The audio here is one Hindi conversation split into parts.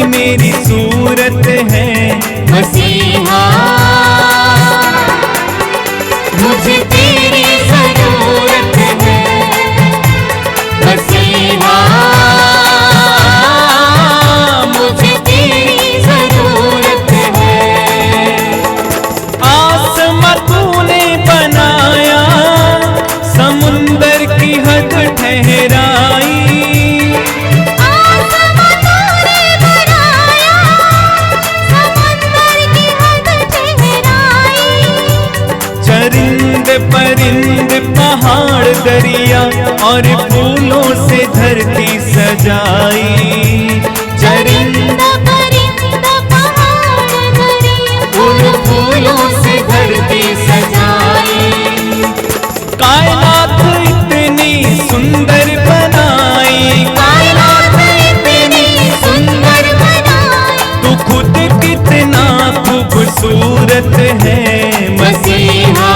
खुदी मेरी सूरत है मसीहा मुझे तेरी जरूरत है मसीहा मुझे तेरी जरूरत है आसमां तूने बनाया समुंदर की हद ठहराई आसमां तूने बनाया समंदर की हद ठहराई चरिंद परिंद पहाड़ दरिया और फूलों से धरती सजाई चरिंद परिंद पहाड़ दरिया उन फूलों से धरती सजाई कायनात इतनी सुंदर बनाई कायनात इतनी सुंदर बनाई तू खुद कितना खूबसूरत है मसीहा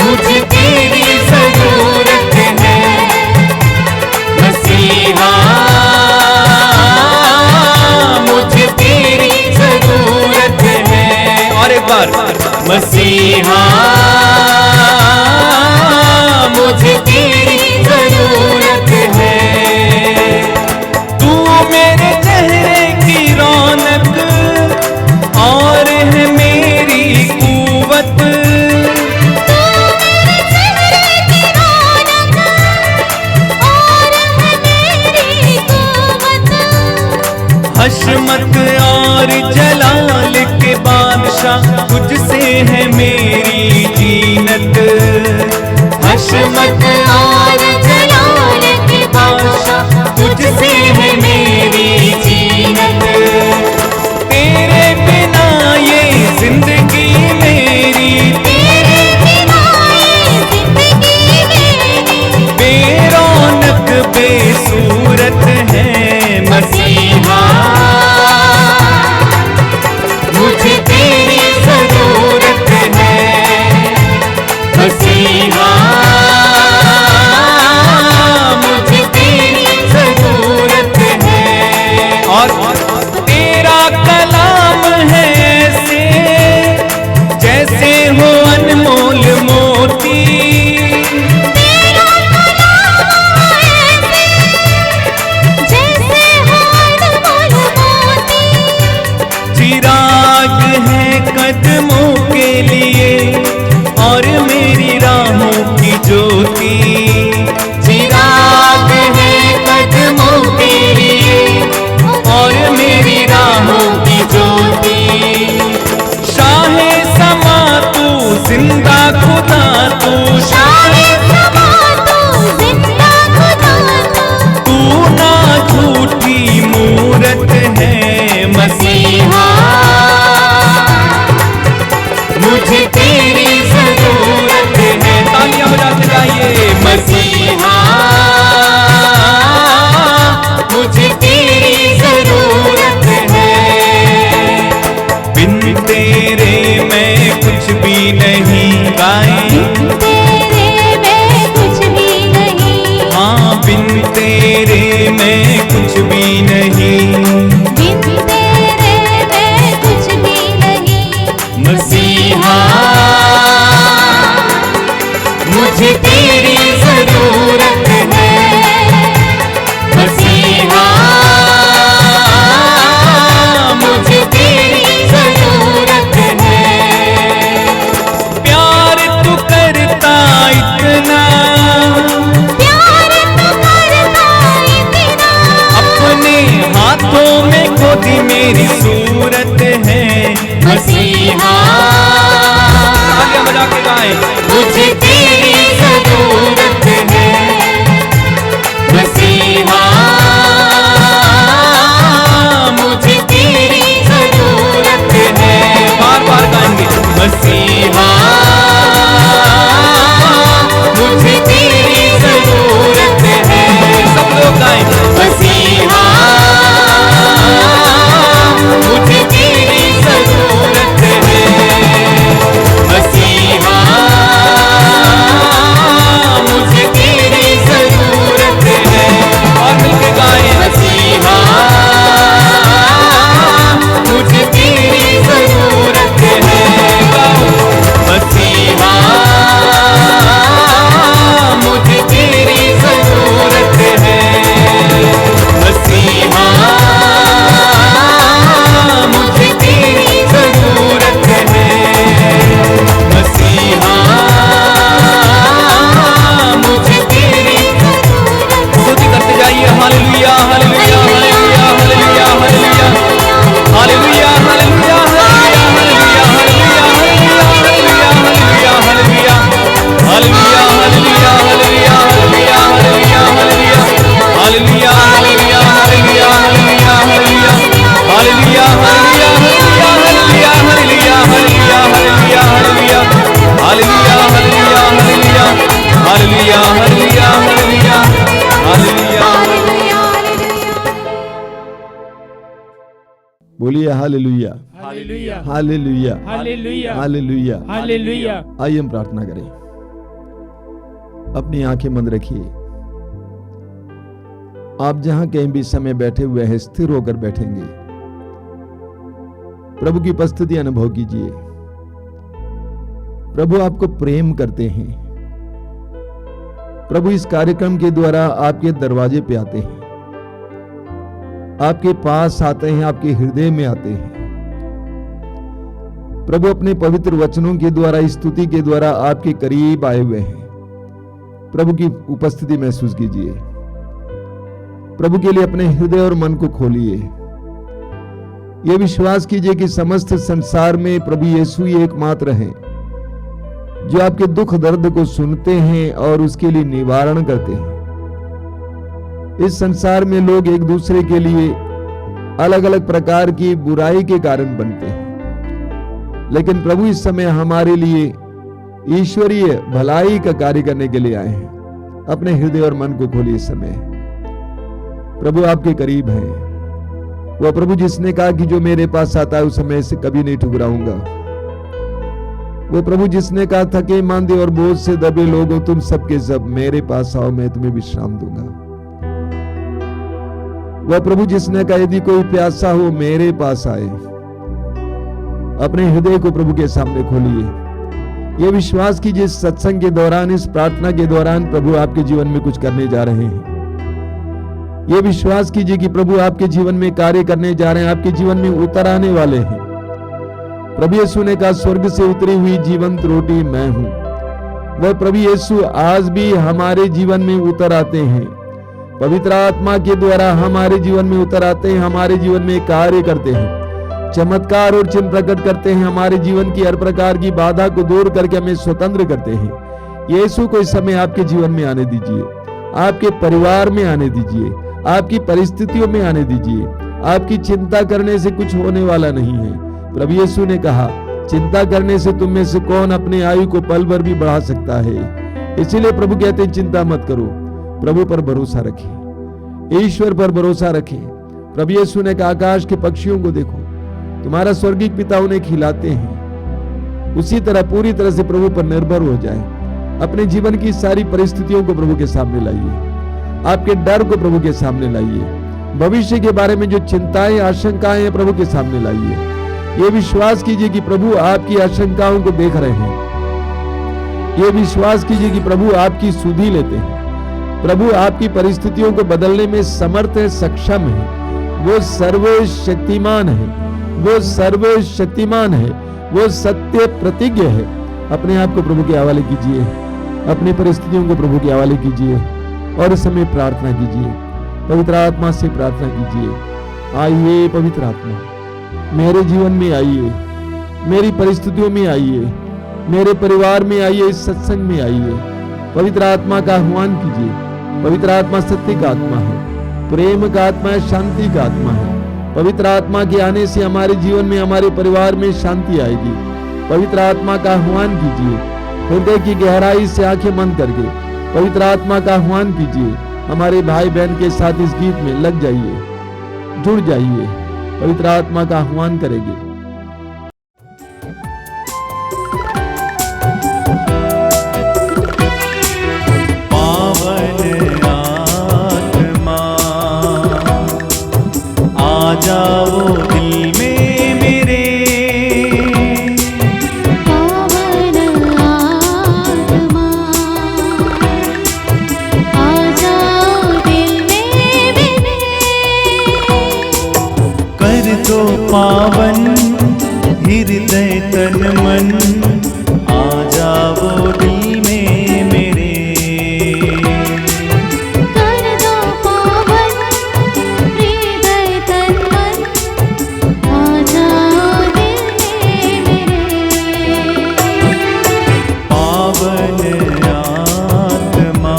मुझे तेरी जरूरत है मसीहा मुझे तेरी जरूरत है और एक बार मसीहा मुझे तेरी जरूरत है तू मेरे चेहरे की रौनक और है मेरी कुवत मेरे चेहरे की रौनक और है मेरी कुव्वत हशमत और जलाल के बादशाह तुझसे है मेरी जीनत हशमत और जलाल के बादशाह तुझसे है मेरी जीनत तेरे बिना ये जिंदगी मेरी तेरे बिना ये जिंदगी मेरी बेरौनक बेसूरत है मसीहा मुझे तेरी जरूरत है मसीहा मुझे तेरी जरूरत है और तेरा कलाम है ऐसे जैसे हो अनमोल मोती तेरा कलाम ऐसे जैसे हो अनमोल मोती चिराग है कदमों के लिए और मेरी राहों की ज्योति चिराग है कदमों के लिए और मेरी राहों की ज्योति शाहे समा तू जिंदा खुदा तू शाहे समा तू जिंदा खुदा तू ना झूठी मूरत है मसीहा मुझे तेरी जरूरत है तालियां बजाते जाइए मसीहा मुझे तेरी जरूरत है बिन तेरे मैं कुछ भी नहीं गाए तेरे मैं कुछ भी नहीं हाँ बिन तेरे मैं कुछ भी नहीं बिन तेरे मैं कुछ भी नहीं मसीहा मुझे तेरी जरूरत है मसीहा मुझे तेरी जरूरत है प्यार तू करता इतना प्यार तो करता इतना अपने हाथों में खोदी मेरी सूरत है मसीहा तालियां बजा के गाएं मुझे तेरी जरूरत बोलिए hallelujah, hallelujah hallelujah, hallelujah hallelujah. Hallelujah. आइए हम प्रार्थना करें। अपनी आंखें बंद रखिए। आप जहां कहीं भी समय बैठे हुए हैं, स्थिर होकर बैठेंगे। प्रभु की उपस्थिति अनुभव कीजिए। प्रभु आपको प्रेम करते हैं। प्रभु इस कार्यक्रम के द्वारा आपके दरवाजे पे आते हैं, आपके पास आते हैं, आपके हृदय में आते हैं। प्रभु अपने पवित्र वचनों के द्वारा, स्तुति के द्वारा आपके करीब आए हुए हैं। प्रभु की उपस्थिति महसूस कीजिए। प्रभु के लिए अपने हृदय और मन को खोलिए। यह विश्वास कीजिए कि समस्त संसार में प्रभु यीशु ही एकमात्र हैं जो आपके दुख दर्द को सुनते हैं और उसके लिए निवारण करते हैं। इस संसार में लोग एक दूसरे के लिए अलग अलग प्रकार की बुराई के कारण बनते हैं, लेकिन प्रभु इस समय हमारे लिए ईश्वरीय भलाई का कार्य करने के लिए आए हैं। अपने हृदय और मन को खोलिए। इस समय प्रभु आपके करीब हैं। वह प्रभु जिसने कहा कि जो मेरे पास आता है उस समय से कभी नहीं ठुकराऊंगा। वो प्रभु जिसने कहा, थके मांदे और बोझ से दबे लोगों तुम सबके सब मेरे पास आओ, मैं तुम्हें विश्राम दूंगा। वह प्रभु जिसने कहा, यदि कोई प्यासा हो मेरे पास आए। अपने हृदय को प्रभु के सामने खोलिए। यह विश्वास कीजिए, सत्संग के दौरान, इस प्रार्थना के दौरान प्रभु आपके जीवन में कुछ करने जा रहे हैं। यह विश्वास कीजिए कि प्रभु आपके जीवन में कार्य करने जा रहे हैं, आपके जीवन में उतर आने वाले हैं। प्रभु यीशु ने कहा, स्वर्ग से उतरी हुई जीवंत रोटी मैं हूं। वह प्रभु यीशु आज भी हमारे जीवन में उतर आते हैं। पवित्र आत्मा के द्वारा हमारे जीवन में उतर आते हैं, हमारे जीवन में कार्य करते हैं, चमत्कार और चिन्ह प्रकट करते हैं, हमारे जीवन की हर प्रकार की बाधा को दूर करके हमें स्वतंत्र करते हैं। यीशु को इस समय आपके जीवन में आने दीजिए, आपके परिवार में आने दीजिए, आपकी परिस्थितियों में आने दीजिए। आपकी चिंता करने से कुछ होने वाला नहीं है। प्रभु यीशु ने कहा, चिंता करने से तुम में से कौन अपने आयु को पल भर भी बढ़ा सकता है। इसीलिए प्रभु कहते हैं, चिंता मत करो, प्रभु पर भरोसा रखें, ईश्वर पर भरोसा रखें। प्रभु यीशु ने कहा, आकाश के पक्षियों को देखो, तुम्हारा स्वर्गीय पिता उन्हें खिलाते हैं। उसी तरह पूरी तरह से प्रभु पर निर्भर हो जाए। अपने जीवन की सारी परिस्थितियों को प्रभु के सामने लाइए, आपके डर को प्रभु के सामने लाइए, भविष्य के बारे में जो चिंताएं आशंकाएं हैं प्रभु के सामने लाइए। ये विश्वास कीजिए कि प्रभु आपकी आशंकाओं को देख रहे हैं। ये विश्वास कीजिए कि प्रभु आपकी सुधि लेते हैं। प्रभु आपकी परिस्थितियों को बदलने में समर्थ है, सक्षम है। वो सर्वशक्तिमान है, वो सर्वशक्तिमान है, वो सत्य प्रतिज्ञ है। अपने आप को प्रभु के हवाले कीजिए, अपनी परिस्थितियों को प्रभु के हवाले कीजिए और इस समय प्रार्थना कीजिए। पवित्र आत्मा से प्रार्थना कीजिए, आइए पवित्र आत्मा, मेरे जीवन में आइए, मेरी परिस्थितियों में आइए, मेरे परिवार में आइए, इस सत्संग में आइए। पवित्र आत्मा का आह्वान कीजिए। पवित्र आत्मा सत्य का आत्मा है, प्रेम का आत्मा है, शांति का आत्मा है। पवित्र आत्मा के आने से हमारे जीवन में, हमारे परिवार में शांति आएगी। पवित्र आत्मा का आह्वान कीजिए। हृदय की गहराई से आंखें बंद करके पवित्र आत्मा का आह्वान कीजिए। हमारे भाई बहन के साथ इस गीत में लग जाइए, जुड़ जाइए, पवित्र आत्मा का आह्वान करेंगे। पावन आत्मा आ जाओ दिल में मेरे, पावन आत्मा आ जाओ दिल में मेरे, कर दो पावन हृदय तन मन, आ जाओ दिल में मेरे। कर दो पावन हृदय तन मन, आ जाओ दिल में मेरे। पावन आत्मा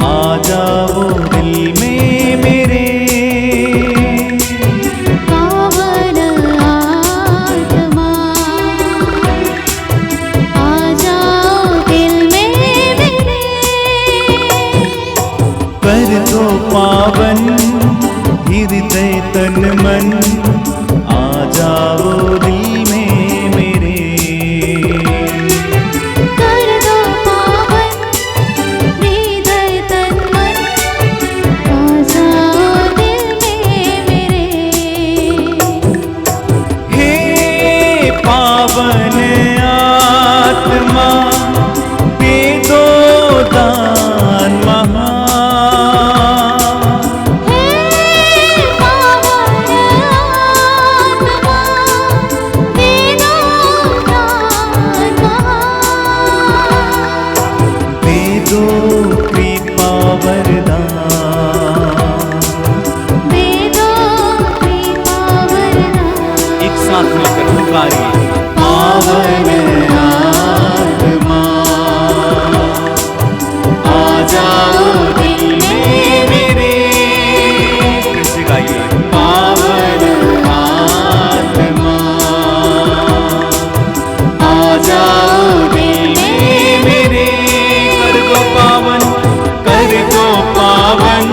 आ जाओ दिल में मेरे, पावन आत्मा पावन आत्मा दे दो दान महान। हे पावन आत्मा दे दो दान महान। दे दो कृपा वरदान। दे दो कृपा वरदान। एक साथ मिलकर पुकारिए। पावन आत्मा आ जाओ दिल में मेरे। फिर से गाइए। पावन आत्मा आ जाओ दिल में मेरे। कर दो पावन, कर दो पावन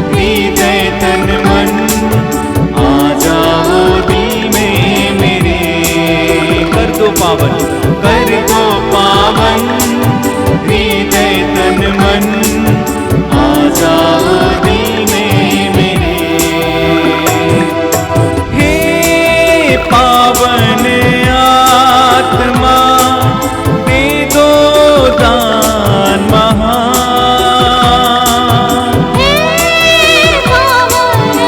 हृदय तन मन। आ जाओ दिल में मेरे। कर दो पावन, कर दो पावन हृदय तन मन। आ जाओ दिल में मेरे। हे पावन आत्मा दे दो दान महान। हे पावन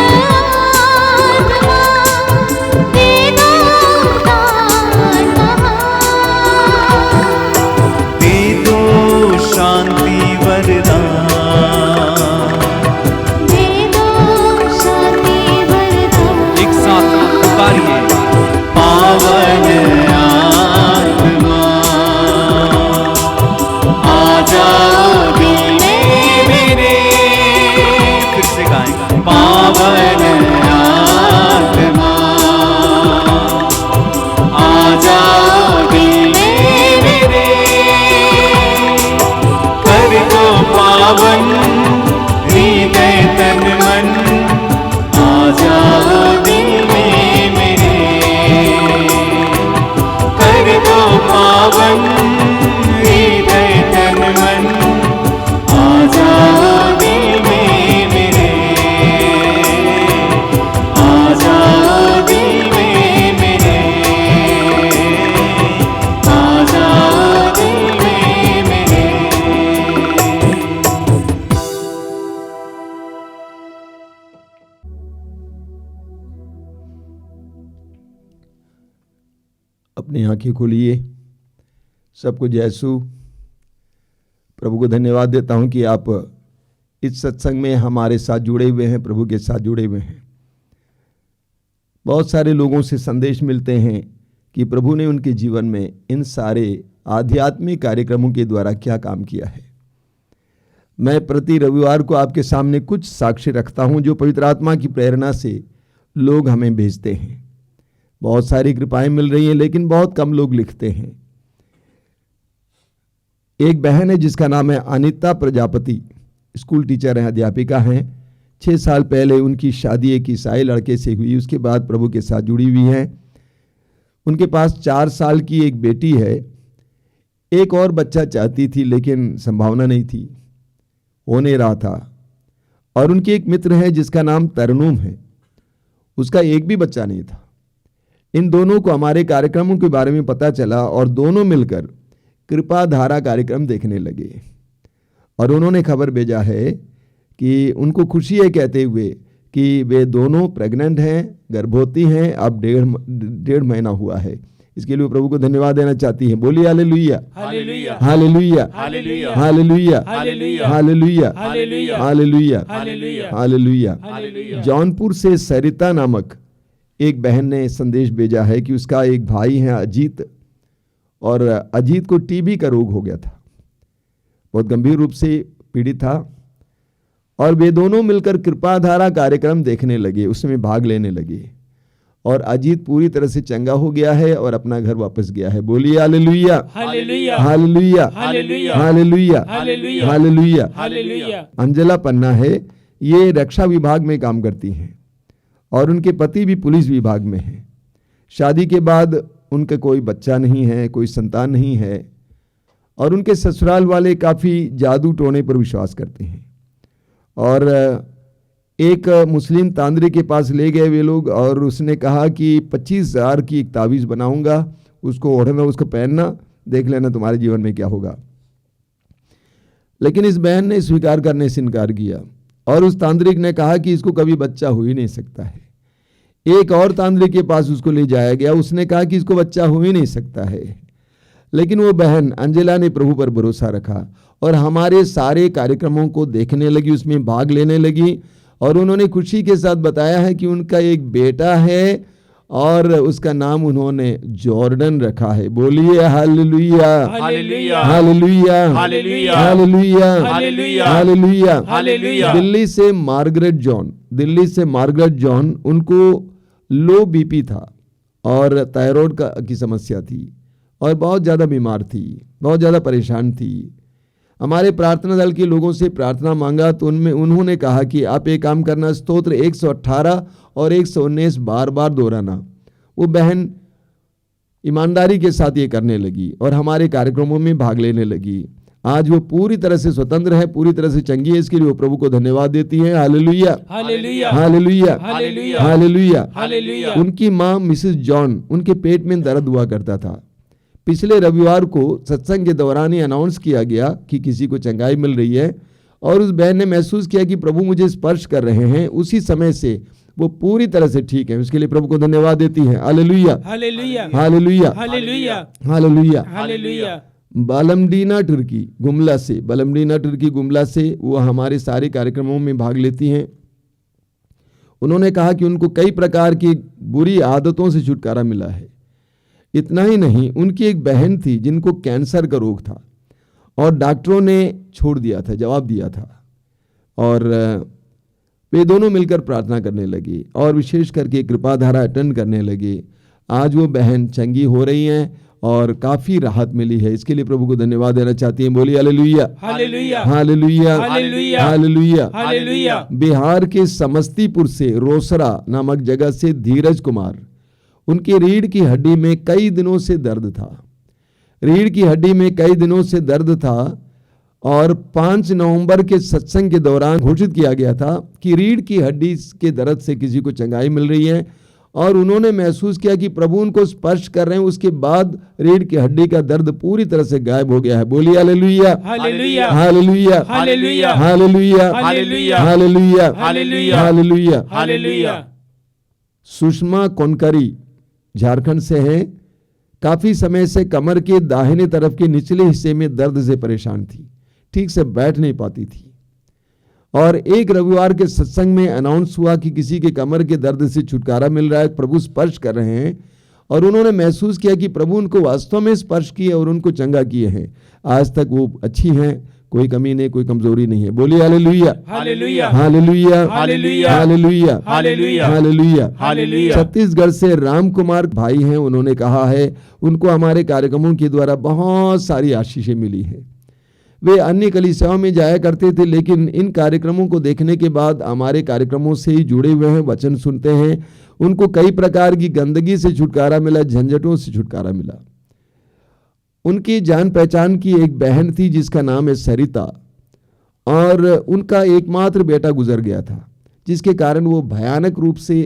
आत्मा दे दो दान महान। दे दो शांति वरदान। दे दो शांति वरदान। एक साथ पुकारिए। पावन आत्मा आ जाओ दिल में मेरे। फिर से गाएंगे। पावन आत्मा आ जाओ दिल में मेरे। कर दो पावन हृदय तन मन। आ जाओ दिल में मेरे। कर दो पावन हृदय तन मन। आ जाओ दिल में मेरे। आ जाओ दिल में मेरे। आ जाओ दिल में मेरे। अपनी आंखें खोलिए। सबको जय यीशु। प्रभु को धन्यवाद देता हूं कि आप इस सत्संग में हमारे साथ जुड़े हुए हैं, प्रभु के साथ जुड़े हुए हैं। बहुत सारे लोगों से संदेश मिलते हैं कि प्रभु ने उनके जीवन में इन सारे आध्यात्मिक कार्यक्रमों के द्वारा क्या काम किया है। मैं प्रति रविवार को आपके सामने कुछ साक्ष्य रखता हूं जो पवित्र आत्मा की प्रेरणा से लोग हमें भेजते हैं। बहुत सारी कृपाएं मिल रही हैं, लेकिन बहुत कम लोग लिखते हैं। एक बहन है जिसका नाम है अनीता प्रजापति, स्कूल टीचर हैं, अध्यापिका हैं। 6 साल पहले उनकी शादी एक ईसाई लड़के से हुई। उसके बाद प्रभु के साथ जुड़ी हुई हैं। उनके पास 4 साल की एक बेटी है। एक और बच्चा चाहती थी, लेकिन संभावना नहीं थी, हो नहीं रहा था। और उनकी एक मित्र है जिसका नाम तरनुम है, उसका एक भी बच्चा नहीं था। इन दोनों को हमारे कार्यक्रमों के बारे में पता चला और दोनों मिलकर कृपा धारा कार्यक्रम देखने लगे। और उन्होंने खबर भेजा है कि उनको खुशी है, कहते हुए कि वे दोनों प्रेग्नेंट हैं, गर्भवती हैं, अब 1.5 महीना हुआ है। इसके लिए प्रभु को धन्यवाद देना चाहती हैं। बोलिए hallelujah, hallelujah, hallelujah, hallelujah, hallelujah, hallelujah, hallelujah, hallelujah, hallelujah, hallelujah, hallelujah. Hallelujah. Jaunpur से सरिता नामक एक बहन ने संदेश भेजा है कि उसका एक भाई है अजीत, और अजीत को टीबी का रोग हो गया था, बहुत गंभीर रूप से पीड़ित था। और वे दोनों मिलकर कृपाधारा कार्यक्रम देखने लगे, उसमें भाग लेने लगे। और अजीत पूरी तरह से चंगा हो गया है और अपना घर वापस गया है। बोलिए hallelujah, hallelujah, hallelujah, hallelujah, hallelujah, hallelujah, hallelujah. Hallelujah. Anjala Panna है, ये रक्षा विभाग में काम करती हैं और उनके पति भी पुलिस विभाग में हैं। शादी के बाद उनका कोई बच्चा नहीं है, कोई संतान नहीं है। और उनके ससुराल वाले काफ़ी जादू टोने पर विश्वास करते हैं। और एक मुस्लिम तांत्रिक के पास ले गए वे लोग, और उसने कहा कि 25,000 की एक तावीज़ बनाऊंगा, उसको ओढ़ना, उसको पहनना, देख लेना तुम्हारे जीवन में क्या होगा। लेकिन इस बहन ने स्वीकार करने से इनकार किया और उस तांत्रिक ने कहा कि इसको कभी बच्चा हो ही नहीं सकता है। एक और तांत्रिक के पास उसको ले जाया गया, उसने कहा कि इसको बच्चा हो ही नहीं सकता है। लेकिन वो बहन अंजिला ने प्रभु पर भरोसा रखा और हमारे सारे कार्यक्रमों को देखने लगी, उसमें भाग लेने लगी और उन्होंने खुशी के साथ बताया है कि उनका एक बेटा है और उसका नाम उन्होंने जॉर्डन रखा है। बोलिए hallelujah, hallelujah, hallelujah, hallelujah, hallelujah, hallelujah, hallelujah, hallelujah. Delhi से मार्गरेट जॉन, उनको लो बीपी था और थायराइड की समस्या थी और बहुत ज़्यादा बीमार थी, बहुत ज़्यादा परेशान थी। हमारे प्रार्थना दल के लोगों से प्रार्थना मांगा तो उन्होंने कहा कि आप एक काम करना, स्तोत्र 118 और 119 बार बार दोहराना। वो बहन ईमानदारी के साथ ये करने लगी और हमारे कार्यक्रमों में भाग लेने लगी। आज वो पूरी तरह से स्वतंत्र है, पूरी तरह से चंगी है। इसके लिए वो प्रभु को धन्यवाद देती है। Hallelujah, hallelujah, hallelujah, hallelujah, hallelujah, hallelujah. उनकी माँ मिसेस जॉन, उनके पेट में दर्द हुआ करता था। पिछले रविवार को सत्संग के दौरान ही अनाउंस किया गया कि किसी को चंगाई मिल रही है और उस बहन ने महसूस किया कि प्रभु मुझे स्पर्श कर रहे हैं। उसी समय से वो पूरी तरह से ठीक है। उसके लिए प्रभु को धन्यवाद देती है। Hallelujah, hallelujah, hallelujah, hallelujah, hallelujah. Hallelujah. Balmadina Tirkey Gumla से वो हमारे सारे कार्यक्रमों में भाग लेती हैं। उन्होंने कहा कि उनको कई प्रकार की बुरी आदतों से छुटकारा मिला है। इतना ही नहीं, उनकी एक बहन थी जिनको कैंसर का रोग था और डॉक्टरों ने छोड़ दिया था, जवाब दिया था और वे दोनों मिलकर प्रार्थना करने लगी और विशेष करके कृपाधारा अटेंड करने लगी। आज वो बहन चंगी हो रही हैं और काफी राहत मिली है। इसके लिए प्रभु को धन्यवाद देना चाहती हैं। बोलिए hallelujah, hallelujah, hallelujah, hallelujah, hallelujah, hallelujah. Bihar के समस्तीपुर से रोसड़ा नामक जगह से धीरज कुमार, उनकी रीढ़ की हड्डी में कई दिनों से दर्द था। रीढ़ की हड्डी में कई दिनों से दर्द था और 5 नवंबर के सत्संग के दौरान घोषित किया गया था कि रीढ़ की हड्डी के दर्द से किसी को चंगाई मिल रही है और उन्होंने महसूस किया कि प्रभु उनको स्पर्श कर रहे हैं। उसके बाद रीढ़ की हड्डी का दर्द पूरी तरह से गायब हो गया है। बोलिए hallelujah, hallelujah, hallelujah, hallelujah, hallelujah, hallelujah, hallelujah, hallelujah, hallelujah. Hallelujah. Sushma Konkari Jharkhand से हैं। काफी समय से कमर के दाहिने तरफ के निचले हिस्से में दर्द से परेशान थी, ठीक से बैठ नहीं पाती थी और एक रविवार के सत्संग में अनाउंस हुआ कि किसी के कमर के दर्द से छुटकारा मिल रहा है, प्रभु स्पर्श कर रहे हैं और उन्होंने महसूस किया कि प्रभु उनको वास्तव में स्पर्श किए और उनको चंगा किए हैं। आज तक वो अच्छी हैं, कोई कमी नहीं, कोई कमजोरी नहीं है। बोलिए hallelujah, hallelujah, hallelujah, hallelujah, hallelujah, hallelujah, hallelujah, hallelujah. Chhattisgarh से राम कुमार भाई हैं। उन्होंने कहा है उनको हमारे कार्यक्रमों के द्वारा बहुत सारी आशीषें मिली हैं। वे अन्य कलीसियाओं में जाया करते थे लेकिन इन कार्यक्रमों को देखने के बाद हमारे कार्यक्रमों से ही जुड़े हुए हैं, वचन सुनते हैं। उनको कई प्रकार की गंदगी से छुटकारा मिला, झंझटों से छुटकारा मिला। उनकी जान पहचान की एक बहन थी जिसका नाम है सरिता और उनका एकमात्र बेटा गुजर गया था जिसके कारण वो भयानक रूप से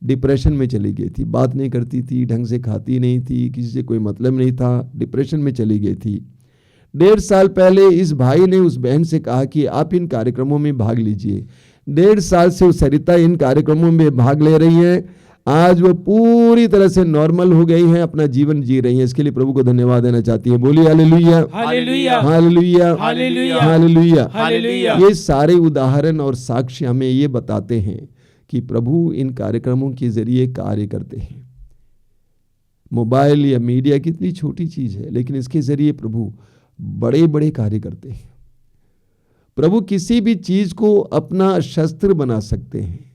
डिप्रेशन में चली गई थी। बात नहीं करती थी, ढंग से खाती नहीं थी, किसी से कोई मतलब नहीं था, डिप्रेशन में चली गई थी। 1.5 साल पहले इस भाई ने उस बहन से कहा कि आप इन कार्यक्रमों में भाग लीजिए। 1.5 साल से वो सरिता इन कार्यक्रमों में भाग ले रही है। आज वो पूरी तरह से नॉर्मल हो गई हैं, अपना जीवन जी रही हैं। इसके लिए प्रभु को धन्यवाद देना चाहती है। बोलिए hallelujah, hallelujah, hallelujah, hallelujah, hallelujah, hallelujah. ये सारे उदाहरण और साक्ष्य हमें ये बताते हैं कि प्रभु इन कार्यक्रमों के जरिए कार्य करते हैं। मोबाइल या मीडिया कितनी छोटी चीज है लेकिन इसके जरिए प्रभु बड़े बड़े कार्य करते हैं। प्रभु किसी भी चीज को अपना शस्त्र बना सकते हैं,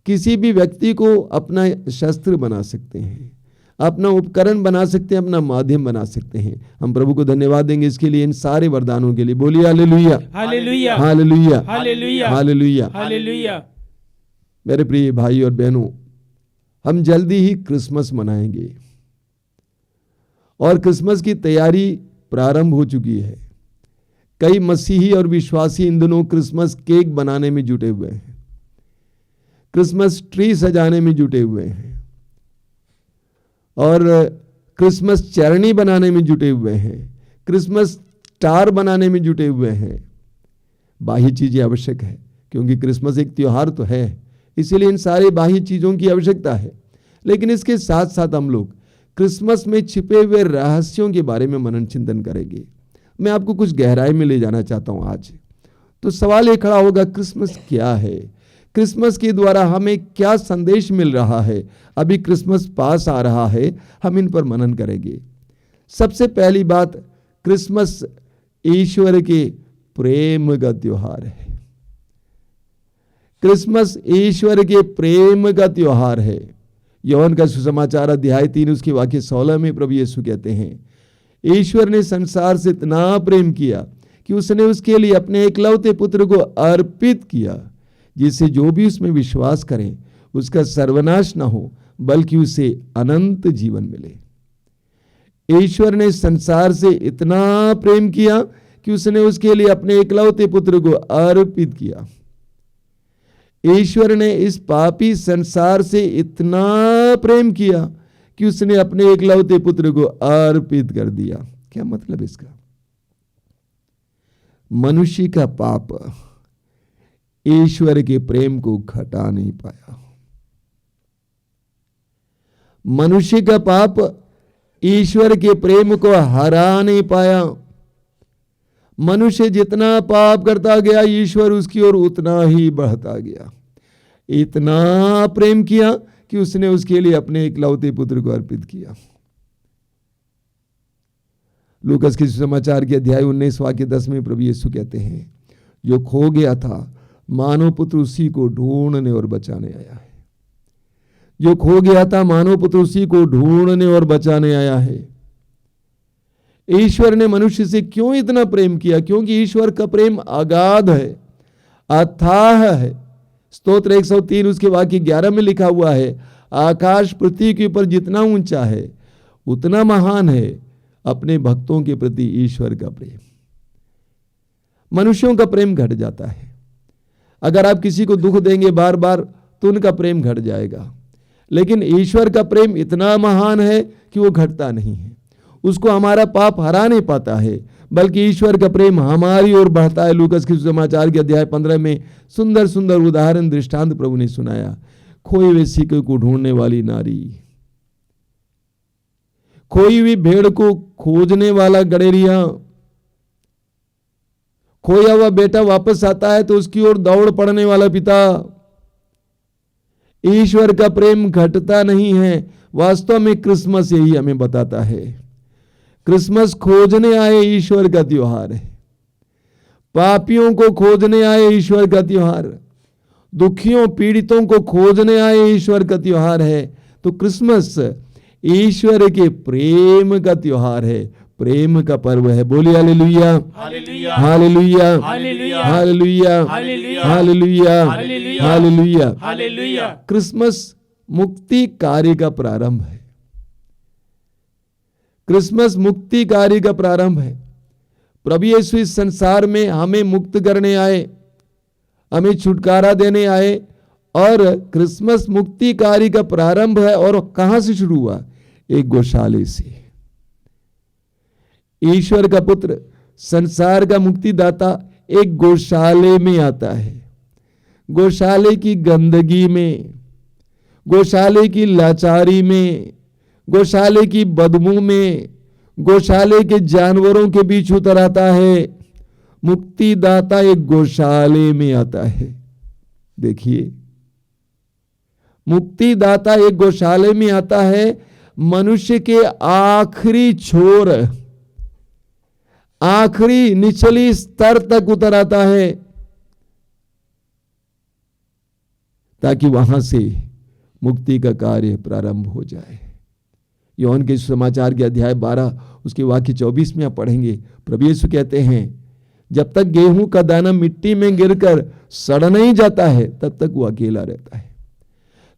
किसी भी व्यक्ति को अपना शस्त्र बना सकते हैं, अपना उपकरण बना सकते हैं, अपना माध्यम बना सकते हैं। हम प्रभु को धन्यवाद देंगे इसके लिए, इन सारे वरदानों के लिए। बोलिए hallelujah, hallelujah, hallelujah, hallelujah, hallelujah. Hallelujah. मेरे प्रिय भाई और बहनों, हम जल्दी ही क्रिसमस मनाएंगे और क्रिसमस की तैयारी प्रारंभ हो चुकी है। कई मसीही और विश्वासी इन दिनों क्रिसमस केक बनाने में जुटे हुए हैं, क्रिसमस ट्री सजाने में जुटे हुए हैं और क्रिसमस चरनी बनाने में जुटे हुए हैं, क्रिसमस स्टार बनाने में जुटे हुए हैं। बाह्य चीजें आवश्यक है क्योंकि क्रिसमस एक त्योहार तो है, इसीलिए इन सारे बाह्य चीजों की आवश्यकता है। लेकिन इसके साथ साथ हम लोग क्रिसमस में छिपे हुए रहस्यों के बारे में मनन चिंतन करेंगे। मैं आपको कुछ गहराई में ले जाना चाहता हूं आज। तो सवाल ये खड़ा होगा, क्रिसमस क्या है? क्रिसमस के द्वारा हमें क्या संदेश मिल रहा है? अभी क्रिसमस पास आ रहा है, हम इन पर मनन करेंगे। सबसे पहली बात, क्रिसमस ईश्वर के प्रेम का त्योहार है। क्रिसमस ईश्वर के प्रेम का त्योहार है। यूहन्ना का सुसमाचार अध्याय 3 उसके वाक्य 16 में प्रभु यीशु कहते हैं, ईश्वर ने संसार से इतना प्रेम किया कि उसने उसके लिए अपने एकलौते पुत्र को अर्पित किया, जिससे जो भी उसमें विश्वास करें उसका सर्वनाश न हो बल्कि उसे अनंत जीवन मिले। ईश्वर ने संसार से इतना प्रेम किया कि उसने उसके लिए अपने एकलौते पुत्र को अर्पित किया। ईश्वर ने इस पापी संसार से इतना प्रेम किया कि उसने अपने एकलौते पुत्र को अर्पित कर दिया। क्या मतलब इसका? मनुष्य का पाप ईश्वर के प्रेम को घटा नहीं पाया। मनुष्य का पाप ईश्वर के प्रेम को हरा नहीं पाया। मनुष्य जितना पाप करता गया, ईश्वर उसकी ओर उतना ही बढ़ता गया। इतना प्रेम किया कि उसने उसके लिए अपने एकलौते पुत्र को अर्पित किया। लूकास के सुसमाचार के अध्याय 19 वाक्य 10 में प्रभु यीशु कहते हैं, जो खो गया था मानव पुत्र उसी को ढूंढने और बचाने आया है। जो खो गया था मानव पुत्र उसी को ढूंढने और बचाने आया है। ईश्वर ने मनुष्य से क्यों इतना प्रेम किया? क्योंकि ईश्वर का प्रेम अगाध है, अथाह है। स्तोत्र 103 उसके वाक्य 11 में लिखा हुआ है, आकाश पृथ्वी के ऊपर जितना ऊंचा है उतना महान है अपने भक्तों के प्रति ईश्वर का प्रेम। मनुष्यों का प्रेम घट जाता है। अगर आप किसी को दुख देंगे बार बार तो उनका प्रेम घट जाएगा, लेकिन ईश्वर का प्रेम इतना महान है कि वो घटता नहीं है। उसको हमारा पाप हरा नहीं पाता है, बल्कि ईश्वर का प्रेम हमारी ओर बढ़ता है। लूकास के सुसमाचार के अध्याय 15 में सुंदर सुंदर उदाहरण दृष्टांत प्रभु ने सुनाया। खोए हुए सिक्के को ढूंढने वाली नारी, खोई हुई भेड़ को खोजने वाला गडेरिया, खोया हुआ बेटा वापस आता है तो उसकी ओर दौड़ पड़ने वाला पिता। ईश्वर का प्रेम घटता नहीं है। वास्तव में क्रिसमस यही हमें बताता है। क्रिसमस खोजने आए ईश्वर का त्योहार है। पापियों को खोजने आए ईश्वर का त्योहार, दुखियों पीड़ितों को खोजने आए ईश्वर का त्योहार है। तो क्रिसमस ईश्वर के प्रेम का त्योहार है, प्रेम का पर्व है। बोलिए hallelujah, hallelujah, hallelujah, hallelujah, hallelujah, hallelujah, hallelujah, hallelujah, hallelujah. Hallelujah. Christmas मुक्ति कार्य का प्रारंभ है। क्रिसमस मुक्ति कार्य का प्रारंभ है। प्रभु यीशु इस संसार में हमें मुक्त करने आए, हमें छुटकारा देने आए, और क्रिसमस मुक्ति कार्य का प्रारंभ है। और कहां से शुरू हुआ? एक गौशाले से। ईश्वर का पुत्र, संसार का मुक्तिदाता एक गौशाले में आता है। गौशाले की गंदगी में, गौशाले की लाचारी में, गौशाले की बदबू में, गौशाले के जानवरों के बीच उतर आता है। मुक्तिदाता एक गौशाले में आता है। देखिए, मुक्तिदाता एक गौशाले में आता है। मनुष्य के आखिरी छोर, आखिरी निचली स्तर तक उतर आता है, ताकि वहां से मुक्ति का कार्य प्रारंभ हो जाए। यूहन्ना के सुसमाचार के अध्याय 12 उसके वाक्य 24 में आप पढ़ेंगे, प्रभु यीशु कहते हैं, जब तक गेहूं का दाना मिट्टी में गिरकर सड़ नहीं जाता है तब तक वो अकेला रहता है,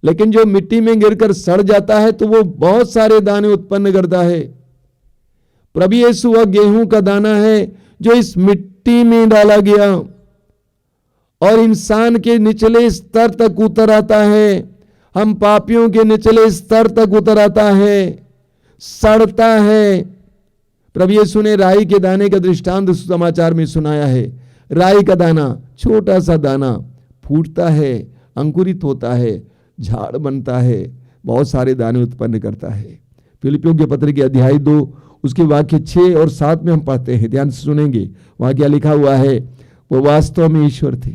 लेकिन जो मिट्टी में गिरकर सड़ जाता है तो वो बहुत सारे दाने उत्पन्न करता है। प्रभु यीशु वह गेहूं का दाना है जो इस मिट्टी में डाला गया और इंसान के निचले स्तर तक उतर आता है। हम पापियों के निचले स्तर तक उतर आता है। सड़ता है। प्रभु यीशु ने राई के दाने का दृष्टांत समाचार में सुनाया है। राई का दाना, छोटा सा दाना, फूटता है, अंकुरित होता है, झाड़ बनता है, बहुत सारे दाने उत्पन्न करता है। फिलिपियों के पत्र के अध्याय 2 उसके वाक्य 6 और 7 में हम पढ़ते हैं, ध्यान से सुनेंगे। वहां क्या लिखा हुआ है? वो वास्तव में ईश्वर थे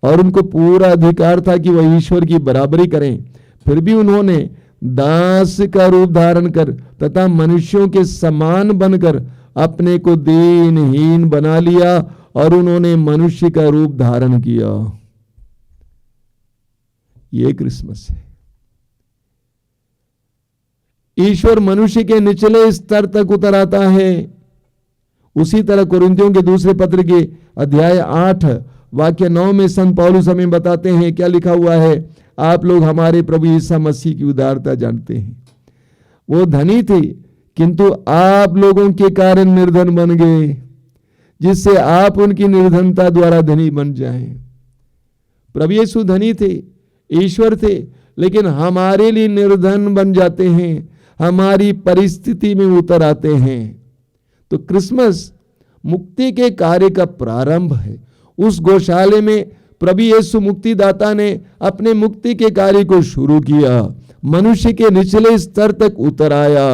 और उनको पूरा अधिकार था कि वह ईश्वर की बराबरी करें, फिर भी उन्होंने दास का रूप धारण कर तथा मनुष्यों के समान बनकर अपने को दीनहीन बना लिया और उन्होंने मनुष्य का रूप धारण किया। ये क्रिसमस है। ईश्वर मनुष्य के निचले स्तर तक उतर आता है। उसी तरह कुरिन्थियों के दूसरे पत्र के अध्याय 8 वाक्य 9 में संत पौलुस हमें बताते हैं, क्या लिखा हुआ है? आप लोग हमारे प्रभु यीशु मसीह की उदारता जानते हैं। वो धनी थे किंतु आप लोगों के कारण निर्धन बन गए, जिससे आप उनकी निर्धनता द्वारा धनी बन जाएं। प्रभु यीशु धनी थे, ईश्वर थे, लेकिन हमारे लिए निर्धन बन जाते हैं, हमारी परिस्थिति में उतर आते हैं। तो क्रिसमस मुक्ति के कार्य का प्रारंभ है। उस गौशाले में प्रभु यीशु मुक्तिदाता ने अपने मुक्ति के कार्य को शुरू किया, मनुष्य के निचले स्तर तक उतर आया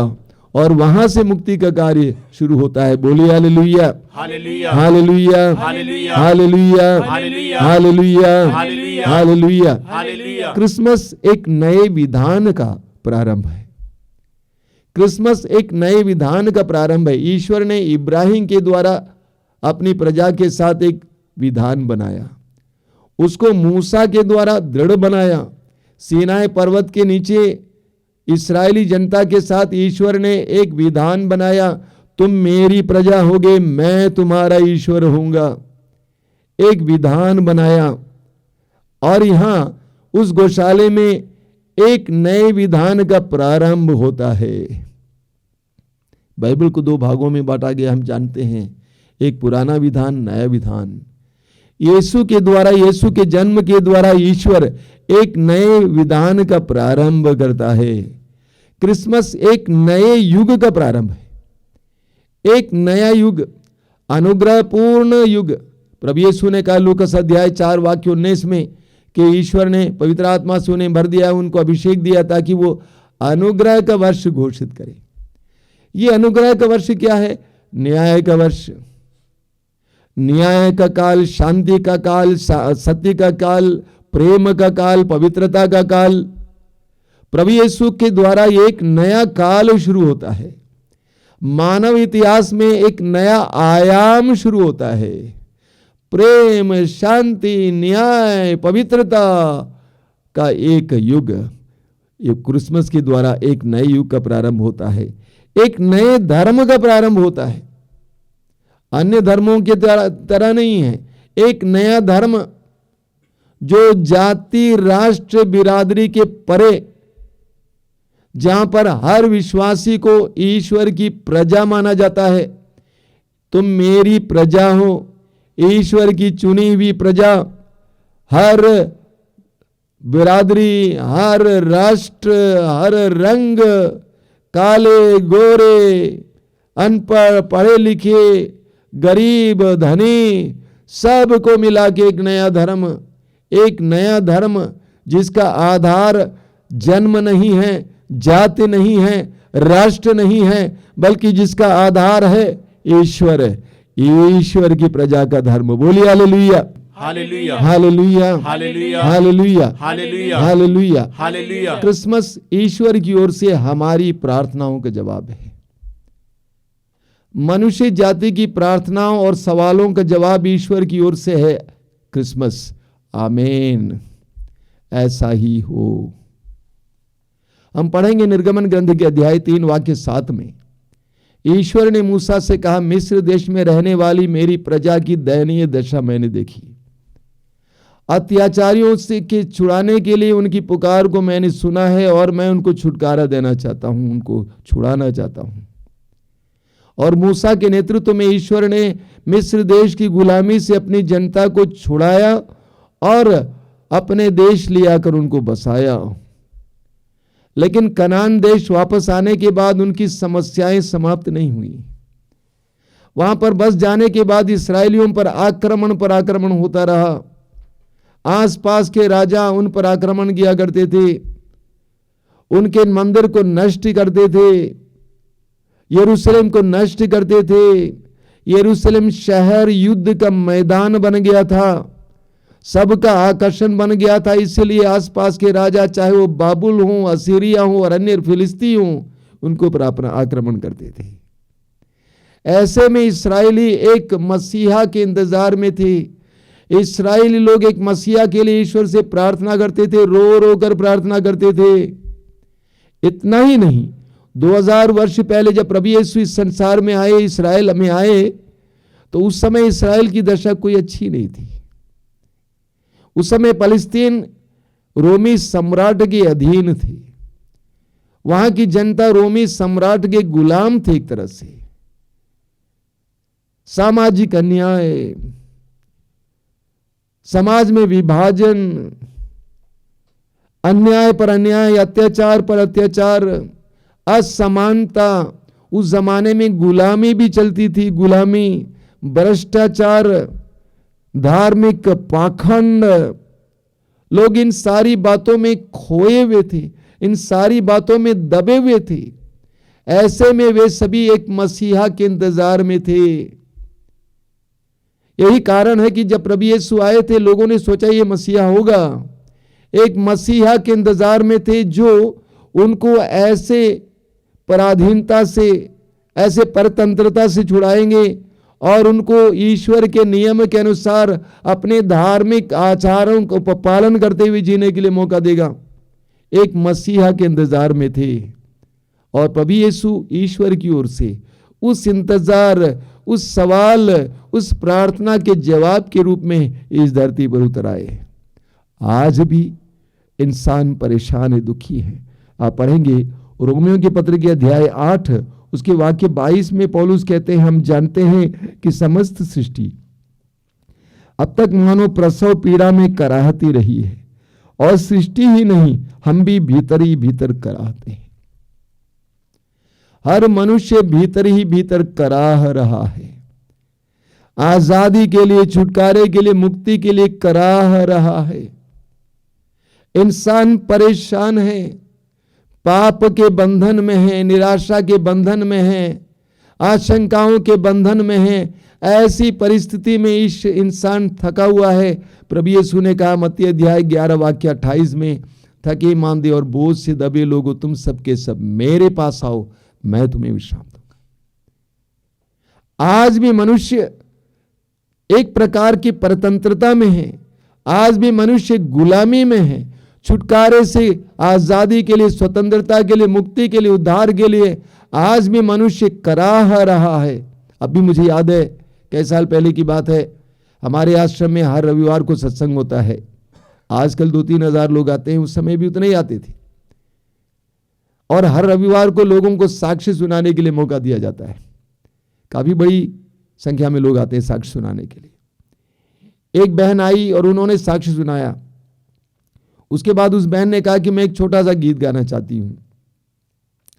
और वहां से मुक्ति का कार्य शुरू होता है। बोलिए hallelujah, hallelujah, hallelujah, hallelujah, hallelujah, hallelujah, hallelujah, hallelujah, hallelujah. Hallelujah. Christmas एक नए विधान का प्रारंभ है। क्रिसमस एक नए विधान का प्रारंभ है। ईश्वर ने इब्राहिम के द्वारा अपनी प्रजा के साथ एक विधान बनाया, उसको मूसा के द्वारा दृढ़ बनाया। सीनाई पर्वत के नीचे इस्राएली जनता के साथ ईश्वर ने एक विधान बनाया, तुम मेरी प्रजा होगे, मैं तुम्हारा ईश्वर होऊंगा। एक विधान बनाया और यहां उस गौशाले में एक नए विधान का प्रारंभ होता है। बाइबल को 2 भागों में बांटा गया, हम जानते हैं, एक पुराना विधान, नया विधान। यीशु के द्वारा, यीशु के जन्म के द्वारा ईश्वर एक नए विधान का प्रारंभ करता है। क्रिसमस एक नए युग का प्रारंभ है, एक नया युग, अनुग्रहपूर्ण युग। प्रभु यीशु ने कहा लूकास अध्याय 4 वाक्य 19 में कि ईश्वर ने पवित्र आत्मा से उन्हें भर दिया, उनको अभिषेक दिया ताकि वो अनुग्रह का वर्ष घोषित करें। ये अनुग्रह का वर्ष क्या है? न्याय का वर्ष, न्याय का काल, शांति का काल, सत्य का काल, प्रेम का काल, पवित्रता का काल। प्रभु यीशु के द्वारा एक नया काल शुरू होता है। मानव इतिहास में एक नया आयाम शुरू होता है। प्रेम, शांति, न्याय, पवित्रता का एक युग। ये क्रिसमस के द्वारा एक नए युग का प्रारंभ होता है, एक नए धर्म का प्रारंभ होता है। अन्य धर्मों के तरह नहीं है, एक नया धर्म जो जाति, राष्ट्र, बिरादरी के परे, जहां पर हर विश्वासी को ईश्वर की प्रजा माना जाता है। तुम मेरी प्रजा हो, ईश्वर की चुनी हुई प्रजा। हर बिरादरी, हर राष्ट्र, हर रंग, काले, गोरे, अनपढ़, पढ़े लिखे, गरीब, धनी, सब को मिला के एक नया धर्म, एक नया धर्म जिसका आधार जन्म नहीं है, जाति नहीं है, राष्ट्र नहीं है, बल्कि जिसका आधार है ईश्वर, ईश्वर की प्रजा का धर्म। बोलिए hallelujah, hallelujah, hallelujah, hallelujah, hallelujah, hallelujah, hallelujah, hallelujah. Christmas ईश्वर की ओर से हमारी प्रार्थनाओं का जवाब है। मनुष्य जाति की प्रार्थनाओं और सवालों का जवाब ईश्वर की ओर से है क्रिसमस। आमीन, ऐसा ही हो। हम पढ़ेंगे निर्गमन ग्रंथ के अध्याय 3 वाक्य 7 में, ईश्वर ने मूसा से कहा, मिस्र देश में रहने वाली मेरी प्रजा की दयनीय दशा मैंने देखी। अत्याचारियों से के छुड़ाने के लिए उनकी पुकार को मैंने सुना है और मैं उनको छुटकारा देना चाहता हूं, उनको छुड़ाना चाहता हूं। और मूसा के नेतृत्व में ईश्वर ने मिस्र देश की गुलामी से अपनी जनता को छुड़ाया और अपने देश ले आकर उनको बसाया। लेकिन कनान देश वापस आने के बाद उनकी समस्याएं समाप्त नहीं हुई। वहां पर बस जाने के बाद इस्राएलियों पर आक्रमण होता रहा। आसपास के राजा उन पर आक्रमण किया करते थे, उनके मंदिर को नष्ट करते थे, यरूशलेम को नष्ट करते थे। यरूशलेम शहर युद्ध का मैदान बन गया था, सबका आकर्षण बन गया था। इसलिए आसपास के राजा, चाहे वो बाबुल हों, असीरिया हों और अन्य फिलिस्ती हों, उनको पर अपना आक्रमण करते थे। ऐसे में इस्राएली एक मसीहा के इंतजार में थे। इस्राएली लोग एक मसीहा के लिए ईश्वर से प्रार्थना करते थे, रो रो कर प्रार्थना करते थे। इतना ही नहीं, 2000 वर्ष पहले जब प्रभु यीशु इस संसार में आए, इस्राएल में आए, तो उस समय इस्राएल की दशा कोई अच्छी नहीं थी। उस समय फलस्तीन रोमी सम्राट के अधीन थी। वहां की जनता रोमी सम्राट के गुलाम थे। एक तरह से सामाजिक अन्याय, समाज में विभाजन, अन्याय पर अन्याय, अत्याचार पर अत्याचार, असमानता। उस जमाने में गुलामी भी चलती थी, गुलामी, भ्रष्टाचार, धार्मिक पाखंड। लोग इन सारी बातों में खोए हुए थे, इन सारी बातों में दबे हुए थे। ऐसे में वे सभी एक मसीहा के इंतजार में थे। यही कारण है कि जब प्रभु यीशु आए थे, लोगों ने सोचा ये मसीहा होगा। एक मसीहा के इंतजार में थे जो उनको ऐसे पराधीनता से, ऐसे परतंत्रता से छुड़ाएंगे और उनको ईश्वर के नियम के अनुसार अपने धार्मिक आचारों को पालन करते हुए जीने के लिए मौका देगा। एक मसीहा के इंतजार में थे और प्रभु यीशु ईश्वर की ओर से उस इंतजार, उस सवाल, उस प्रार्थना के जवाब के रूप में इस धरती पर उतर आए। आज भी इंसान परेशान है, दुखी है। आप पढ़ेंगे रोमियों के पत्र के अध्याय 8 उसके वाक्य 22 में पौलुस कहते हैं, हम जानते हैं कि समस्त सृष्टि अब तक मानो प्रसव पीड़ा में कराहती रही है, और सृष्टि ही नहीं, हम भी भीतर ही भीतर कराहते हैं। हर मनुष्य भीतर ही भीतर कराह रहा है, आजादी के लिए, छुटकारे के लिए, मुक्ति के लिए कराह रहा है। इंसान परेशान है, पाप के बंधन में है, निराशा के बंधन में है, आशंकाओं के बंधन में है। ऐसी परिस्थिति में इस इंसान थका हुआ है। प्रभु यीशु ने कहा मत्ती अध्याय 11 वाक्य 28 में, थके मांदे और बोझ से दबे लोगों, तुम सबके सब मेरे पास आओ, मैं तुम्हें विश्राम दूंगा। आज भी मनुष्य एक प्रकार की परतंत्रता में है, आज भी मनुष्य गुलामी में है। छुटकारे से, आजादी के लिए, स्वतंत्रता के लिए, मुक्ति के लिए, उद्धार के लिए आज भी मनुष्य कराह रहा है। अभी मुझे याद है, कई साल पहले की बात है, हमारे आश्रम में हर रविवार को सत्संग होता है। आजकल 2-3 हजार लोग आते हैं, उस समय भी उतने ही आते थे। और हर रविवार को लोगों को साक्ष्य सुनाने के लिए मौका दिया जाता है। काफी बड़ी संख्या में लोग आते हैं साक्ष्य सुनाने के लिए। एक बहन आई और उन्होंने साक्ष्य सुनाया। उसके बाद उस बहन ने कहा कि मैं एक छोटा सा गीत गाना चाहती हूं।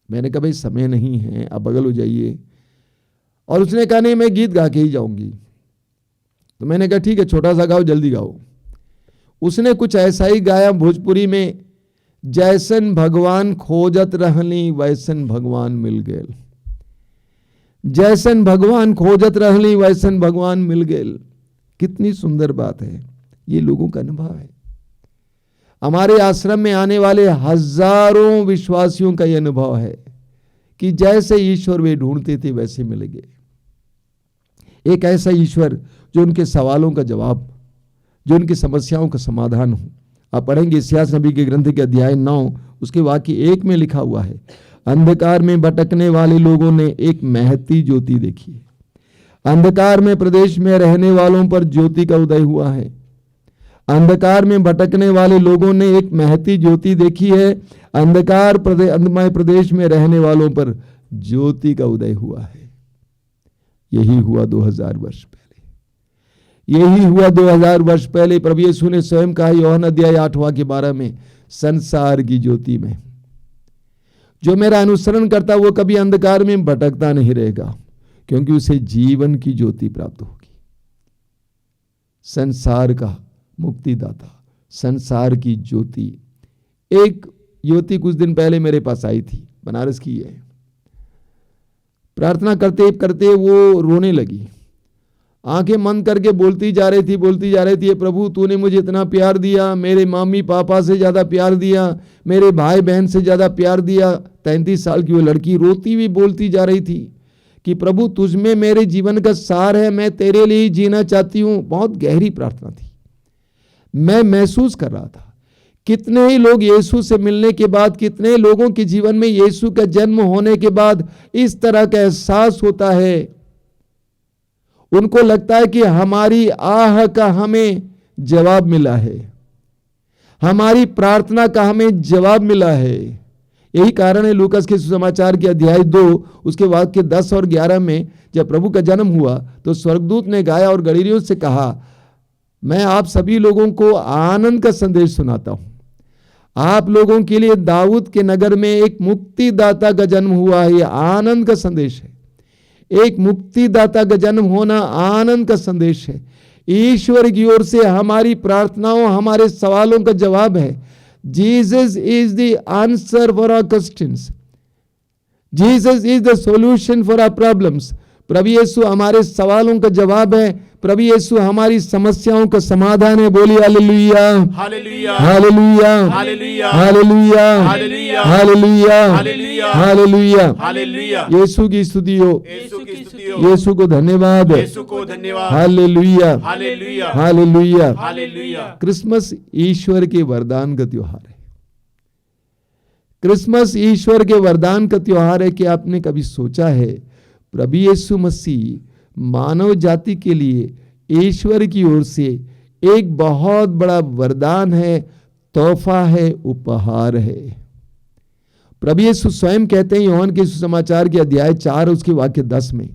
मैंने कहा भाई समय नहीं है, आप बगल हो जाइए। और उसने कहा नहीं, मैं गीत गा के ही जाऊंगी। तो मैंने कहा ठीक है, छोटा सा गाओ, जल्दी गाओ। उसने कुछ ऐसा ही गाया भोजपुरी में, जैसन भगवान खोजत रहली वैसन भगवान मिल गए, जैसन भगवान खोजत रहली वैसन भगवान मिल गए। कितनी सुंदर बात है, ये लोगों का अनुभव है। हमारे आश्रम में आने वाले हजारों विश्वासियों का यह अनुभव है कि जैसे ईश्वर वे ढूंढते थे वैसे मिल गए। एक ऐसा ईश्वर जो उनके सवालों का जवाब, जो उनकी समस्याओं का समाधान हो। आप पढ़ेंगे इस्यास नबी के ग्रंथ के अध्याय 9 उसके वाक्य 1 में लिखा हुआ है, अंधकार में भटकने वाले लोगों ने एक महती ज्योति देखी है। अंधकार में प्रदेश में रहने वालों पर ज्योति का उदय हुआ है। अंधकार में भटकने वाले लोगों ने एक महती ज्योति देखी है। अंधमय प्रदेश में रहने वालों पर ज्योति का उदय हुआ है। यही हुआ 2000 वर्ष पहले। यही हुआ 2000 वर्ष पहले। प्रभु यीशु ने स्वयं कहा यूहन्ना अध्याय 8 के 12 में, संसार की ज्योति में जो मेरा अनुसरण करता वो कभी अंधकार में भटकता नहीं रहेगा, क्योंकि उसे जीवन की ज्योति प्राप्त होगी। संसार का मुक्तिदाता, संसार की ज्योति। एक युवती कुछ दिन पहले मेरे पास आई थी, बनारस की है। प्रार्थना करते करते वो रोने लगी, आंखें बंद करके बोलती जा रही थी, प्रभु तूने मुझे इतना प्यार दिया, मेरे मम्मी पापा से ज़्यादा प्यार दिया, मेरे भाई बहन से ज़्यादा प्यार दिया। 33 साल की वो लड़की रोती हुई बोलती जा रही थी कि प्रभु तुझ में मेरे जीवन का सार है, मैं तेरे लिए ही जीना चाहती हूँ। बहुत गहरी प्रार्थना थी। मैं महसूस कर रहा था कितने ही लोग यीशु से मिलने के बाद, कितने लोगों के जीवन में यीशु का जन्म होने के बाद इस तरह का एहसास होता है। उनको लगता है कि हमारी आह का हमें जवाब मिला है, हमारी प्रार्थना का हमें जवाब मिला है। यही कारण है लूकास के सुसमाचार के अध्याय 2 उसके वाक्य 10 और 11 में जब प्रभु का जन्म हुआ तो स्वर्गदूत ने गाया और गलीलियों से कहा, मैं आप सभी लोगों को आनंद का संदेश सुनाता हूं। आप लोगों के लिए दाऊद के नगर में एक मुक्तिदाता का जन्म हुआ है। यह आनंद का संदेश है। एक मुक्तिदाता का जन्म होना आनंद का संदेश है। ईश्वर की ओर से हमारी प्रार्थनाओं, हमारे सवालों का जवाब है। Jesus is the answer for our questions, Jesus is the solution for our problems. प्रभु यीशु हमारे सवालों का जवाब है, प्रभु यीशु हमारी समस्याओं का समाधान है। बोलिए hallelujah, hallelujah, hallelujah, hallelujah, hallelujah, hallelujah, hallelujah, hallelujah, hallelujah, hallelujah. Yeshu की स्तुति हो, यीशु की स्तुति हो, यीशु को धन्यवाद, यीशु को धन्यवाद। Hallelujah, hallelujah, hallelujah. Hallelujah. Christmas ईश्वर के वरदान का त्योहार है। क्रिसमस ईश्वर के वरदान का त्योहार है कि आपने कभी सोचा है प्रभु यीशु मसीह मानव जाति के लिए ईश्वर की ओर से एक बहुत बड़ा वरदान है, तोहफा है, उपहार है। प्रभु यीशु स्वयं कहते हैं यूहन्ना के सुसमाचार के अध्याय 4 उसके वाक्य 10 में,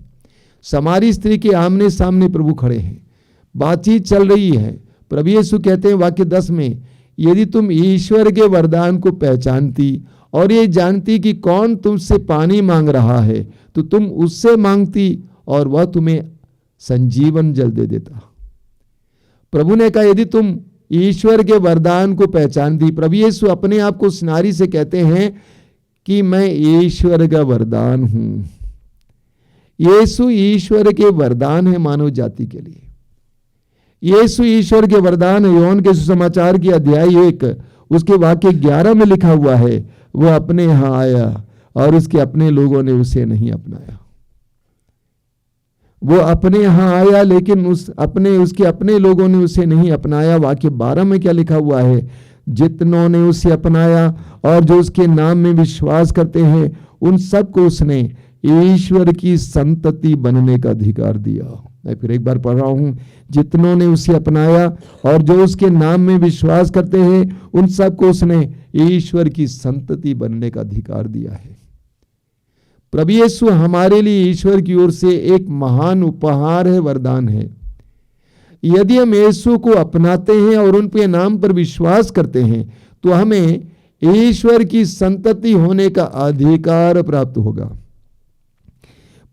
समारी स्त्री के आमने सामने प्रभु खड़े हैं, बातचीत चल रही है। प्रभु यीशु कहते हैं वाक्य 10 में, यदि तुम ईश्वर के वरदान को पहचानती और ये जानती कि कौन तुमसे पानी मांग रहा है तो तुम उससे मांगती और वह तुम्हें संजीवन जल दे देता। प्रभु ने कहा यदि तुम ईश्वर के वरदान को पहचानती। प्रभु यीशु अपने आप को उस नारी से कहते हैं कि मैं ईश्वर का वरदान हूं। यीशु ईश्वर के वरदान है मानव जाति के लिए। यीशु ईश्वर के वरदान है। यूहन्ना के सुसमाचार के अध्याय 1 उसके वाक्य 11 में लिखा हुआ है, वह अपने यहां आया और उसके अपने लोगों ने उसे नहीं अपनाया। वो अपने यहां आया लेकिन उसके अपने लोगों ने उसे नहीं अपनाया। वाक्य 12 में क्या लिखा हुआ है, जितनों ने उसे अपनाया और जो उसके नाम में विश्वास करते हैं उन सबको उसने ईश्वर की संतति बनने का अधिकार दिया। मैं फिर एक बार पढ़ रहा हूं, जितनों ने उसे अपनाया और जो उसके नाम में विश्वास करते हैं उन सबको उसने ईश्वर की संतति बनने का अधिकार दिया है। प्रभु यीशु हमारे लिए ईश्वर की ओर से एक महान उपहार है, वरदान है। यदि हम यीशु को अपनाते हैं और उनके नाम पर विश्वास करते हैं तो हमें ईश्वर की संतति होने का अधिकार प्राप्त होगा।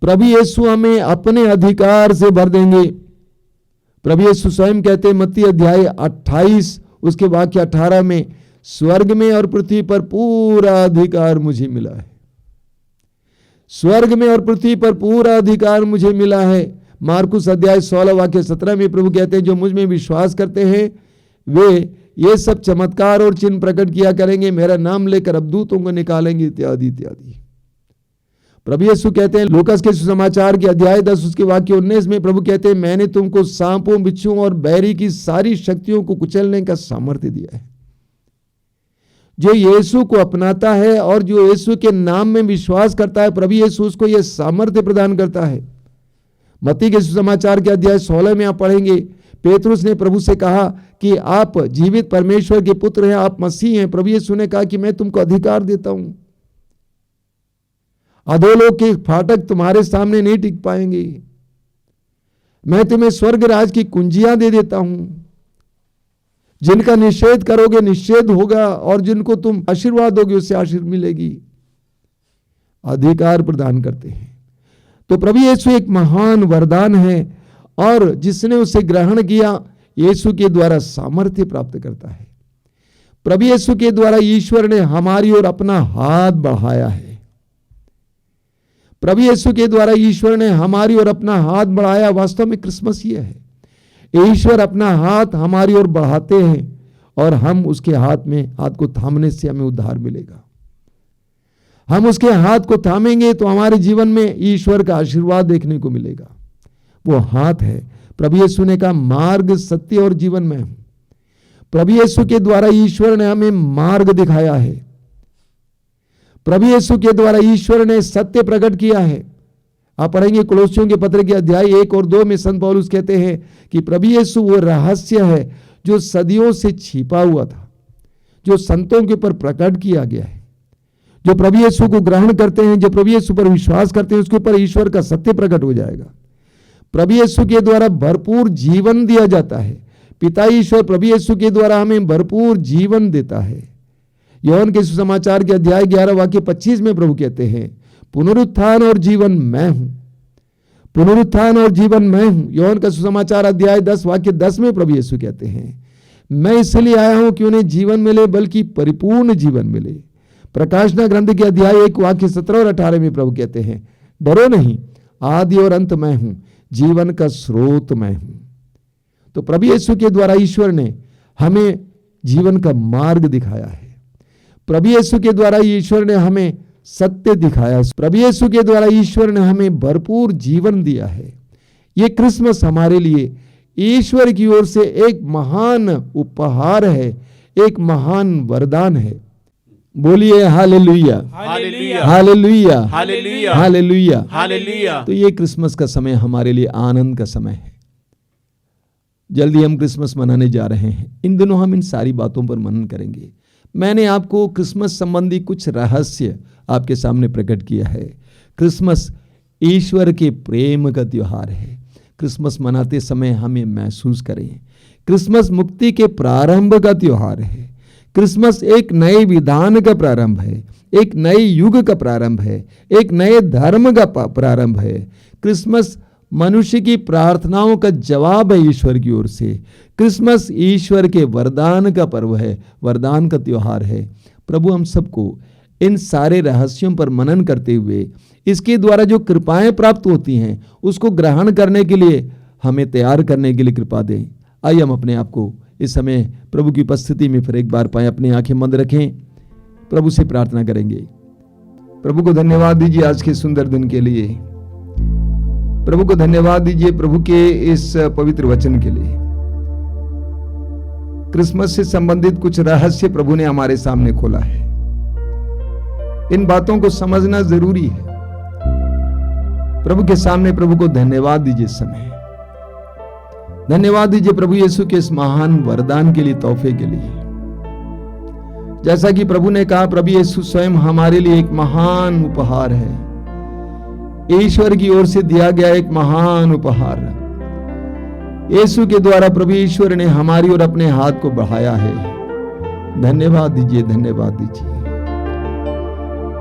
प्रभु यीशु हमें अपने अधिकार से भर देंगे। प्रभु यीशु स्वयं कहते हैं मत्ती अध्याय 28 उसके वाक्य 18 में, स्वर्ग में और पृथ्वी पर पूरा अधिकार मुझे मिला है। स्वर्ग में और पृथ्वी पर पूरा अधिकार मुझे मिला है। मार्कुस अध्याय 16 वाक्य 17 में प्रभु कहते हैं जो मुझ में विश्वास करते हैं वे ये सब चमत्कार और चिन्ह प्रकट किया करेंगे, मेरा नाम लेकर अबदूतों को निकालेंगे, इत्यादि इत्यादि। प्रभु यीशु कहते हैं लूकास के सुसमाचार के अध्याय 10 उसके वाक्य 19 में प्रभु कहते हैं मैंने तुमको सांपों, बिच्छुओं और बैरी की सारी शक्तियों को कुचलने का सामर्थ्य दिया है। जो यीशु को अपनाता है और जो यीशु के नाम में विश्वास करता है, प्रभु यीशु उसको यह सामर्थ्य प्रदान करता है। मत्ती के सुसमाचार के अध्याय 16 में आप पढ़ेंगे, पेतरुस ने प्रभु से कहा कि आप जीवित परमेश्वर के पुत्र हैं, आप मसीह हैं। प्रभु यीशु ने कहा कि मैं तुमको अधिकार देता हूं, अधोलोक के फाटक तुम्हारे सामने नहीं टिक पाएंगे, मैं तुम्हें स्वर्ग राज की कुंजियां दे देता हूं। जिनका निषेध करोगे निषेध होगा और जिनको तुम आशीर्वाद दोगे उससे आशीर्वाद मिलेगी। अधिकार प्रदान करते हैं। तो प्रभु यीशु एक महान वरदान है और जिसने उसे ग्रहण किया यीशु के द्वारा सामर्थ्य प्राप्त करता है। प्रभु यीशु के द्वारा ईश्वर ने हमारी ओर अपना हाथ बढ़ाया है। प्रभु यीशु के द्वारा ईश्वर ने हमारी ओर अपना हाथ बढ़ाया। वास्तव में क्रिसमस ये है, ईश्वर अपना हाथ हमारी ओर बढ़ाते हैं और हम उसके हाथ को थामने से हमें उद्धार मिलेगा। हम उसके हाथ को थामेंगे तो हमारे जीवन में ईश्वर का आशीर्वाद देखने को मिलेगा। वो हाथ है। प्रभु यीशु ने कहा मार्ग सत्य और जीवन में हूं। प्रभु यीशु के द्वारा ईश्वर ने हमें मार्ग दिखाया है। प्रभु यीशु के द्वारा ईश्वर ने सत्य प्रकट किया है। आप पढ़ेंगे कुलोसियों के पत्र के अध्याय 1 और 2 में संत पौलुस कहते हैं कि प्रभु यीशु वो रहस्य है जो सदियों से छिपा हुआ था, जो संतों के ऊपर प्रकट किया गया है। जो प्रभु यीशु को ग्रहण करते हैं, जो प्रभु यीशु पर विश्वास करते हैं, उसके ऊपर ईश्वर का सत्य प्रकट हो जाएगा। प्रभु यीशु के द्वारा भरपूर जीवन दिया जाता है। पिता ईश्वर प्रभु यीशु के द्वारा हमें भरपूर जीवन देता है। यूहन्ना के सुसमाचार के अध्याय 11 वाक्य 25 में प्रभु कहते हैं पुनरुत्थान और जीवन मैं हूं। पुनरुत्थान और जीवन मैं हूं। यूहन्ना का सुसमाचार अध्याय 10 वाक्य 10 में प्रभु यीशु कहते हैं मैं इसलिए आया हूं कि उन्हें जीवन मिले, बल्कि परिपूर्ण जीवन मिले। प्रकाशना ग्रंथ के अध्याय 1 वाक्य 17 और 18 में प्रभु कहते हैं डरो नहीं, आदि और अंत मैं हूं, जीवन का स्रोत मैं हूं। तो प्रभु यीशु के द्वारा ईश्वर ने हमें जीवन का मार्ग दिखाया है। प्रभु यीशु के द्वारा ईश्वर ने हमें सत्य दिखाया। प्रभु यीशु के द्वारा ईश्वर ने हमें भरपूर जीवन दिया है। ये क्रिसमस हमारे लिए ईश्वर की ओर से एक महान उपहार है, एक महान वरदान है। बोलिए hallelujah, hallelujah, hallelujah, hallelujah, hallelujah, hallelujah. तो ये क्रिसमस का समय हमारे लिए आनंद का समय है। जल्दी हम क्रिसमस मनाने जा रहे हैं। इन दिनों हम इन सारी बातों पर मनन करेंगे। मैंने आपको क्रिसमस संबंधी कुछ रहस्य आपके सामने प्रकट किया है। क्रिसमस ईश्वर के प्रेम का त्योहार है। क्रिसमस मनाते समय हमें महसूस करें क्रिसमस मुक्ति के प्रारंभ का त्योहार है। क्रिसमस एक नए विधान का प्रारंभ है, एक नए युग का प्रारंभ है, एक नए धर्म का प्रारंभ है। क्रिसमस मनुष्य की प्रार्थनाओं का जवाब है ईश्वर की ओर से। क्रिसमस ईश्वर के वरदान का पर्व है, वरदान का त्योहार है। प्रभु हम सबको इन सारे रहस्यों पर मनन करते हुए इसके द्वारा जो कृपाएं प्राप्त होती हैं उसको ग्रहण करने के लिए हमें तैयार करने के लिए कृपा दें। आइए हम अपने आप को इस समय प्रभु की उपस्थिति में फिर एक बार पाएं। अपनी आंखें बंद रखें, प्रभु से प्रार्थना करेंगे। प्रभु को धन्यवाद दीजिए आज के सुंदर दिन के लिए। प्रभु को धन्यवाद दीजिए प्रभु के इस पवित्र वचन के लिए। क्रिसमस से संबंधित कुछ रहस्य प्रभु ने हमारे सामने खोला है। इन बातों को समझना जरूरी है। प्रभु के सामने प्रभु को धन्यवाद दीजिए इस समय। धन्यवाद दीजिए प्रभु यीशु के इस महान वरदान के लिए, तोहफे के लिए। जैसा कि प्रभु ने कहा, प्रभु यीशु स्वयं हमारे लिए एक महान उपहार है। ईश्वर की ओर से दिया गया एक महान उपहार। यीशु के द्वारा प्रभु ईश्वर ने हमारी ओर अपने हाथ को बढ़ाया है। धन्यवाद दीजिए, धन्यवाद दीजिए।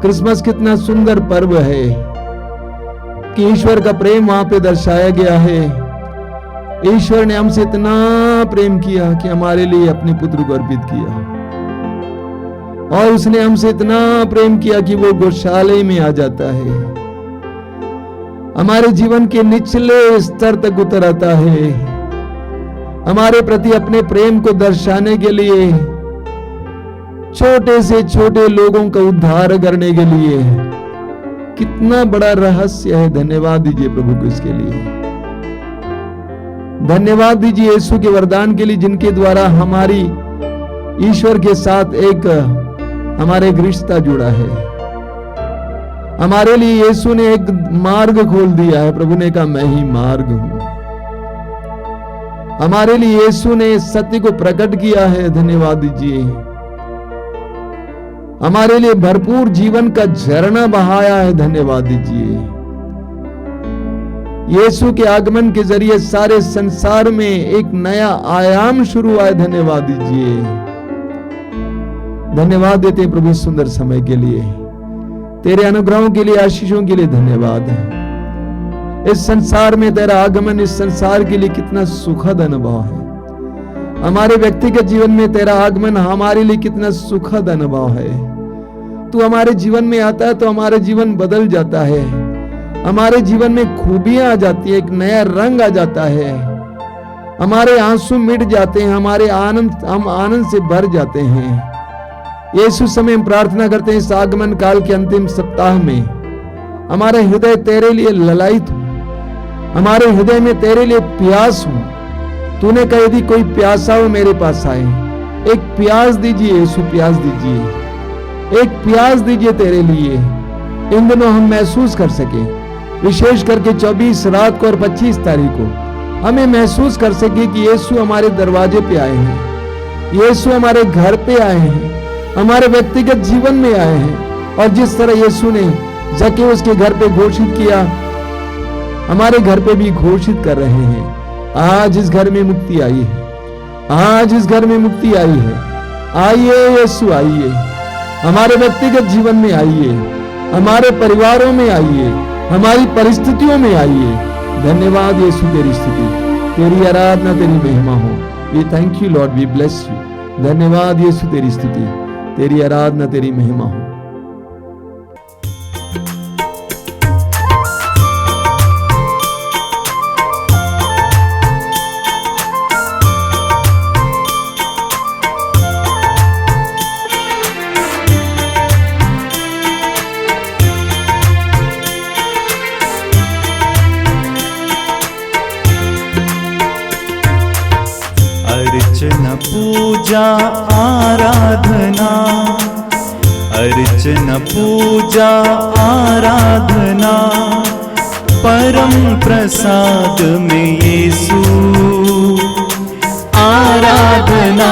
क्रिसमस कितना सुंदर पर्व है कि ईश्वर का प्रेम वहां पे दर्शाया गया है। ईश्वर ने हमसे इतना प्रेम किया कि हमारे लिए अपने पुत्र को अर्पित किया, और उसने हमसे इतना प्रेम किया कि वो गौशाले में आ जाता है, हमारे जीवन के निचले स्तर तक उतर आता है, हमारे प्रति अपने प्रेम को दर्शाने के लिए, छोटे से छोटे लोगों का उद्धार करने के लिए। कितना बड़ा रहस्य है। धन्यवाद दीजिए प्रभु को इसके लिए। धन्यवाद दीजिए यीशु के वरदान के लिए, जिनके द्वारा हमारी ईश्वर के साथ एक हमारे एक रिश्ता जुड़ा है। हमारे लिए यीशु ने एक मार्ग खोल दिया है। प्रभु ने कहा मैं ही मार्ग हूं। हमारे लिए यीशु ने सत्य को प्रकट किया है। धन्यवाद दीजिए। हमारे लिए भरपूर जीवन का झरना बहाया है। धन्यवाद दीजिए। यीशु के आगमन के जरिए सारे संसार में एक नया आयाम शुरू हुआ है। धन्यवाद दीजिए। धन्यवाद देते हैं प्रभु सुंदर समय के लिए। तेरे अनुग्रहों के लिए, आशीषों के लिए धन्यवाद है। इस संसार में तेरा आगमन इस संसार के लिए कितना सुखद अनुभव है। हमारे व्यक्तिगत जीवन में तेरा आगमन हमारे लिए कितना सुखद अनुभव है। तू हमारे जीवन में आता है तो हमारा जीवन बदल जाता है, हमारे जीवन में खूबियां आ जाती है, एक नया रंग आ जाता है, हमारे आंसू मिट जाते हैं, हम आनंद से भर जाते हैं। यीशु समय हम प्रार्थना करते हैं इस आगमन काल के अंतिम सप्ताह में हमारे हृदय तेरे लिए ललायित हो, हमारे हृदय में तेरे लिए प्यास हो। तूने कह दी कोई प्यासा हो मेरे पास आए। एक प्यास दीजिए यीशु, प्यास दीजिए, एक प्यास दीजिए तेरे लिए। इन दिनों हम महसूस कर सके, विशेष करके 24 रात को और 25 तारीख को हमें महसूस कर सके कि यीशु हमारे दरवाजे पे आए हैं, यीशु हमारे घर पे आए हैं, हमारे व्यक्तिगत जीवन में आए हैं। और जिस तरह यीशु ने जक्केउस के घर पे घोषित किया, हमारे घर पे भी घोषित कर रहे हैं। आज इस घर में मुक्ति आई है, आज इस घर में मुक्ति आई है। आइए यीशु, आइए हमारे व्यक्तिगत जीवन में आइए, हमारे परिवारों में आइए, हमारी परिस्थितियों में आइए। धन्यवाद यीशु, तेरी स्तुति, तेरी आराधना, तेरी महिमा हो। We thank you Lord, we bless you. धन्यवाद यीशु, तेरी स्तुति, तेरी आराधना, तेरी महिमा हो। अर्चना पूजा आराधना, अर्चना पूजा आराधना, परम प्रसाद में यीशु। आराधना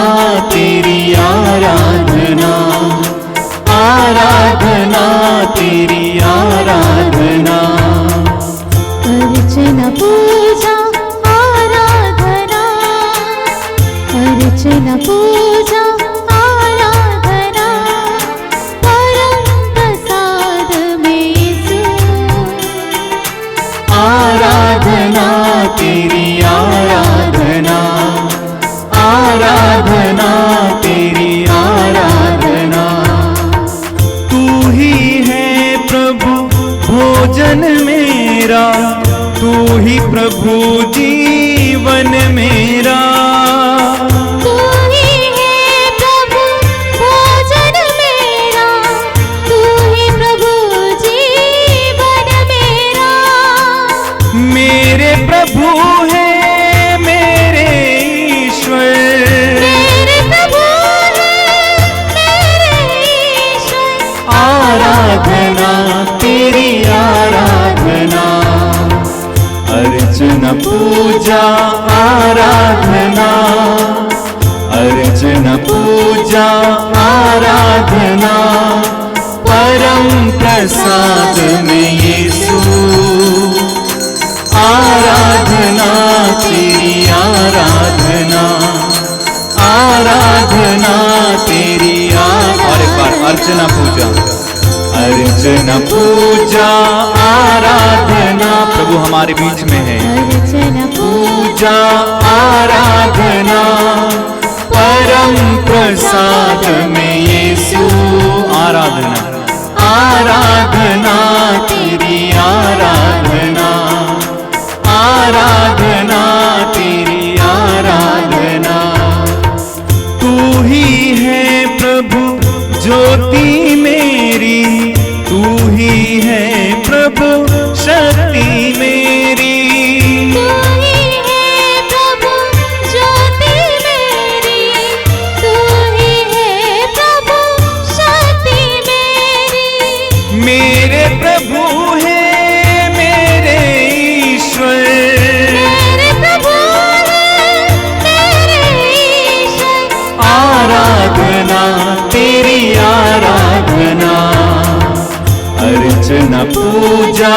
तेरी आराधना, आराधना तेरी आराधना। अर्चना पूजा आराधना, अर्चना पूजा आराधना, परम प्रसाद में यीशु। आराधना तेरी आराधना, आराधना तेरी आराधना। तू ही है प्रभु भोजन मेरा, तू ही प्रभु जीवन मेरा। तू ही है प्रभु भोजन मेरा, तू ही प्रभु जीवन मेरा। मेरे प्रभु है मेरे ईश्वर, मेरे प्रभु है मेरे ईश्वर। आराधना तेरी आराधना। अर्चना पूजा आराधना, अर्चना पूजा आराधना, परम प्रसाद में यीशु। आराधना तेरी आराधना, आराधना तेरी और एक बार अर्चना पूजा, अर्चना पूजा आराधना। प्रभु हमारे बीच में है। अर्चना पूजा आराधना, परम प्रसाद में यीशु। आराधना, आराधना तेरी आराधना, आराधना तेरी आराधना। तू ही है प्रभु ज्योति मेरी, तू ही है प्रभु शक्ति मेरी। तू ही है प्रभु ज्योति मेरी, तू ही है प्रभु शक्ति मेरी। मेरे प्रभु है मेरे ईश्वर, मेरे प्रभु है मेरे ईश्वर। आराधना तेरी आराधना। अर्चना पूजा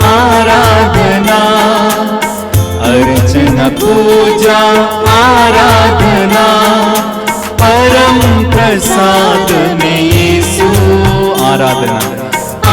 आराधना, अर्चना पूजा आराधना, परम प्रसाद में यीशु। आराधना,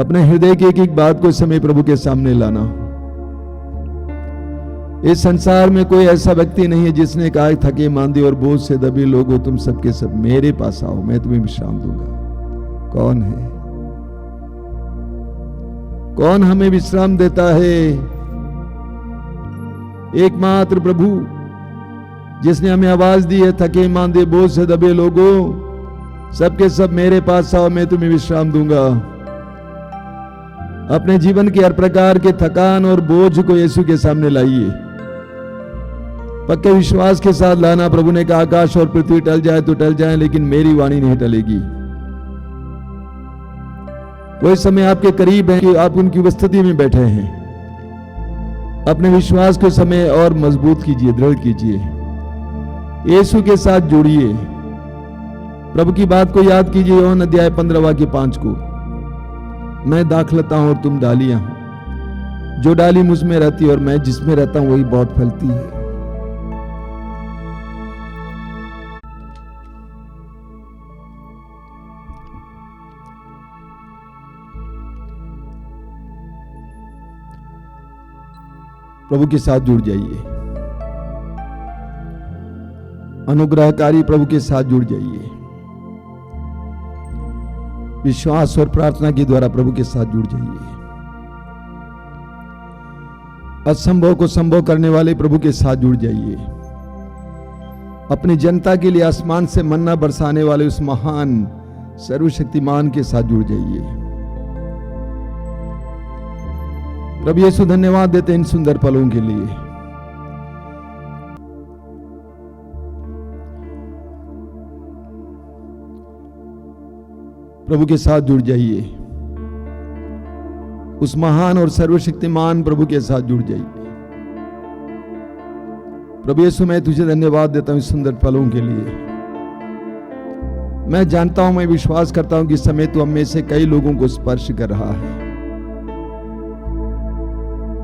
अपने हृदय की एक एक बात को इस समय प्रभु के सामने लाना। इस संसार में कोई ऐसा व्यक्ति नहीं है जिसने कहा थके मांदे और बोझ से दबे लोगों तुम सबके सब मेरे पास आओ, मैं तुम्हें विश्राम दूंगा। कौन है? कौन हमें विश्राम देता है? एकमात्र प्रभु, जिसने हमें आवाज दी है, थके मांदे बोझ से दबे लोगों सबके सब मेरे पास आओ, मैं तुम्हें विश्राम दूंगा। अपने जीवन के हर प्रकार के थकान और बोझ को यीशु के सामने लाइए, पक्के विश्वास के साथ लाना। प्रभु ने कहा आकाश और पृथ्वी टल जाए तो टल जाए, लेकिन मेरी वाणी नहीं टलेगी। वही समय आपके करीब है कि आप उनकी उपस्थिति में बैठे हैं। अपने विश्वास को समय और मजबूत कीजिए, दृढ़ कीजिए, यीशु के साथ जोड़िए। प्रभु की बात को याद कीजिए, यूहन्ना अध्याय 15 वाक्य 5 को, मैं दाखलता हूं और तुम डालियां हो, जो डाली मुझ में रहती है और मैं जिसमें रहता हूं वही बहुत फलती है। प्रभु के साथ जुड़ जाइए, अनुग्रहकारी प्रभु के साथ जुड़ जाइए। विश्वास और प्रार्थना के द्वारा प्रभु के साथ जुड़ जाइए। असंभव को संभव करने वाले प्रभु के साथ जुड़ जाइए। अपनी जनता के लिए आसमान से मन्ना बरसाने वाले उस महान सर्वशक्तिमान के साथ जुड़ जाइए। प्रभु यीशु धन्यवाद देते हैं इन सुंदर पलों के लिए। प्रभु के साथ जुड़ जाइए, उस महान और सर्वशक्तिमान प्रभु के साथ जुड़ जाइए। प्रभु यीशु मैं तुझे धन्यवाद देता हूं इस सुंदर पलों के लिए। मैं जानता हूं, मैं विश्वास करता हूं कि इस समय तू हम में से कई लोगों को स्पर्श कर रहा है।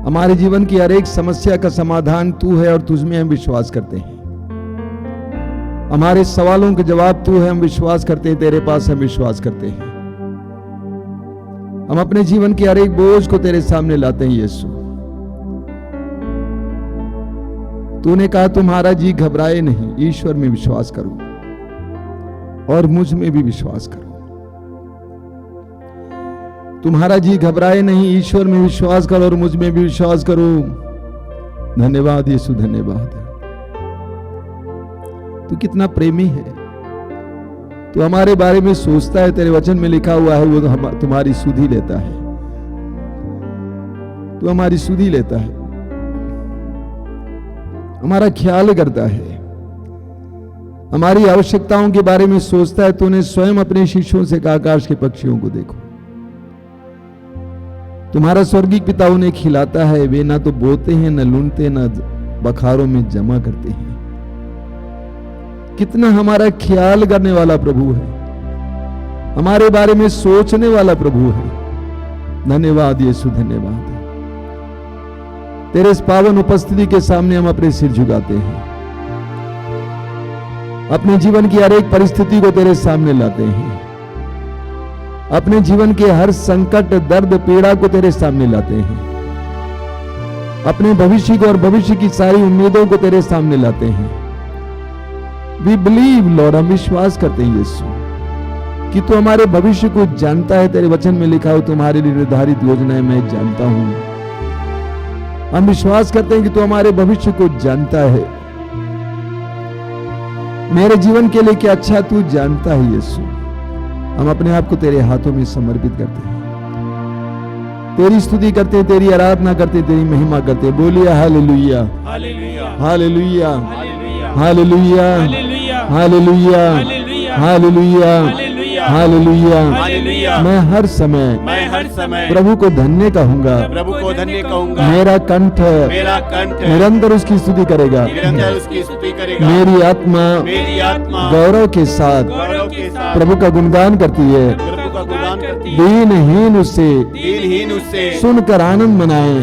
हमारे जीवन की हर एक समस्या का समाधान तू है और तुझमें हम विश्वास करते हैं। हमारे सवालों के जवाब तू है, हम विश्वास करते हैं, तेरे पास हम विश्वास करते हैं। हम अपने जीवन के हर एक बोझ को तेरे सामने लाते हैं यीशु। तूने कहा तुम्हारा जी घबराए नहीं, ईश्वर में विश्वास करो और मुझ में भी विश्वास करो। तुम्हारा जी घबराए नहीं, ईश्वर में विश्वास करो और मुझ में भी विश्वास करो। धन्यवाद यीशु, धन्यवाद। तू कितना प्रेमी है, तू हमारे बारे में सोचता है। तेरे वचन में लिखा हुआ है वो तुम्हारी सुधि लेता है, तू हमारी सुधि लेता है, हमारा ख्याल करता है, हमारी आवश्यकताओं के बारे में सोचता है। तूने स्वयं अपने शिष्यों से कहा आकाश के पक्षियों को देखो, तुम्हारा स्वर्गीय पिता उन्हें खिलाता है, वे ना तो बोते हैं, न लूटते, न बखारों में जमा करते हैं। कितना हमारा ख्याल करने वाला प्रभु है, हमारे बारे में सोचने वाला प्रभु है। धन्यवाद यीशु, धन्यवाद। तेरे इस पावन उपस्थिति के सामने हम अपने सिर झुकाते हैं, अपने जीवन की हर एक परिस्थिति को तेरे सामने लाते हैं, अपने जीवन के हर संकट, दर्द, पीड़ा को तेरे सामने लाते हैं, अपने भविष्य को और भविष्य की सारी उम्मीदों को तेरे सामने लाते हैं। We believe Lord, हम विश्वास करते हैं यीशु कि तू हमारे भविष्य को जानता है। तेरे वचन में लिखा हो तुम्हारे लिए निर्धारित योजनाएं मैं जानता हूं। हम विश्वास करते हैं कि तू हमारे भविष्य को जानता है। मेरे जीवन के लिए क्या अच्छा तू जानता है यीशु। हम अपने आप को तेरे हाथों में समर्पित करते हैं, तेरी स्तुति करते हैं, तेरी आराधना करते हैं, तेरी महिमा करते हैं। बोलिए hallelujah, hallelujah, hallelujah, hallelujah, hallelujah, hallelujah. मैं हर समय प्रभु को धन्य कहूंगा, मेरा कंठ निरंतर उसकी स्तुति करेगा। मेरी आत्मा गौरव के साथ प्रभु का गुणगान करती है। दीनहीन उससे सुनकर आनंद मनाए।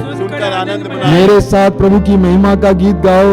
मेरे साथ प्रभु की महिमा का गीत गाओ।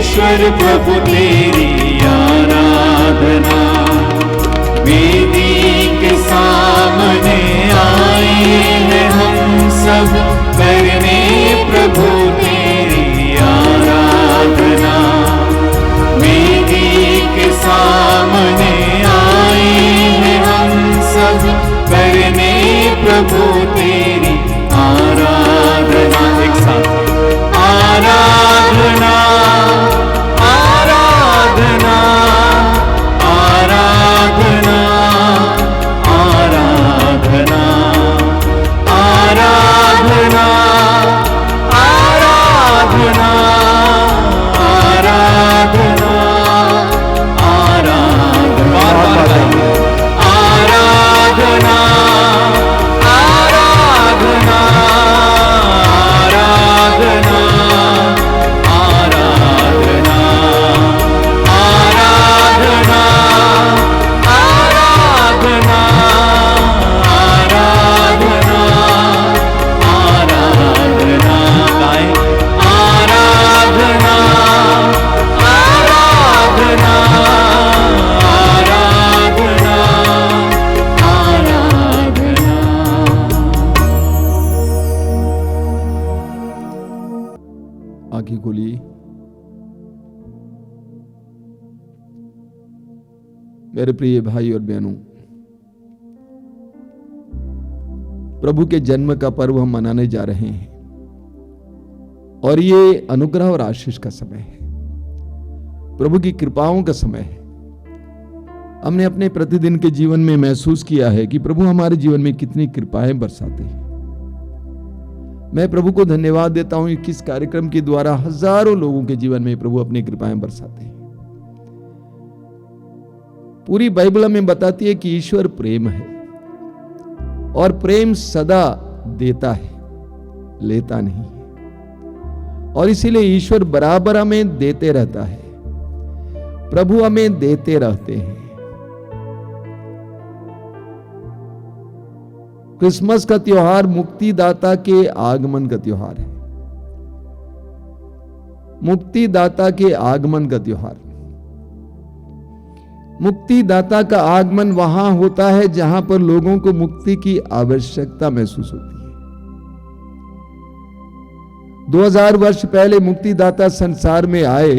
ईश्वर प्रभु तेरी आराधना। वेदी के सामने आए हैं हम सब करने प्रभु तेरी आराधना। वेदी के सामने आए हैं हम सब करने प्रभु तेरी आराधना। एक साथ आराधना आराधना आराधना आराधना आराधना आराधना आराधना आराधना आराधना आराधना आराधना आराधना आराधना आराधना आराधना आराधना गाएं। आराधना आराधना आराधना आराधना। आंखें खोलिए। मेरे प्रिय भाई और बहनों, प्रभु के जन्म का पर्व हम मनाने जा रहे हैं और ये अनुग्रह और आशीष का समय है, प्रभु की कृपाओं का समय है। हमने अपने प्रतिदिन के जीवन में महसूस किया है कि प्रभु हमारे जीवन में कितनी कृपाएं बरसाते हैं। मैं प्रभु को धन्यवाद देता हूं कि इस कार्यक्रम के द्वारा हजारों लोगों के जीवन में प्रभु अपनी कृपाएं बरसाते हैं। पूरी बाइबल हमें बताती है कि ईश्वर प्रेम है और प्रेम सदा देता है, लेता नहीं है। और इसीलिए ईश्वर बराबर हमें देते रहता है, प्रभु हमें देते रहते हैं। क्रिसमस का त्योहार मुक्तिदाता के आगमन का त्योहार है। मुक्तिदाता के आगमन का त्योहार। मुक्तिदाता का आगमन वहां होता है जहां पर लोगों को मुक्ति की आवश्यकता महसूस होती है। 2000 वर्ष पहले मुक्तिदाता संसार में आए।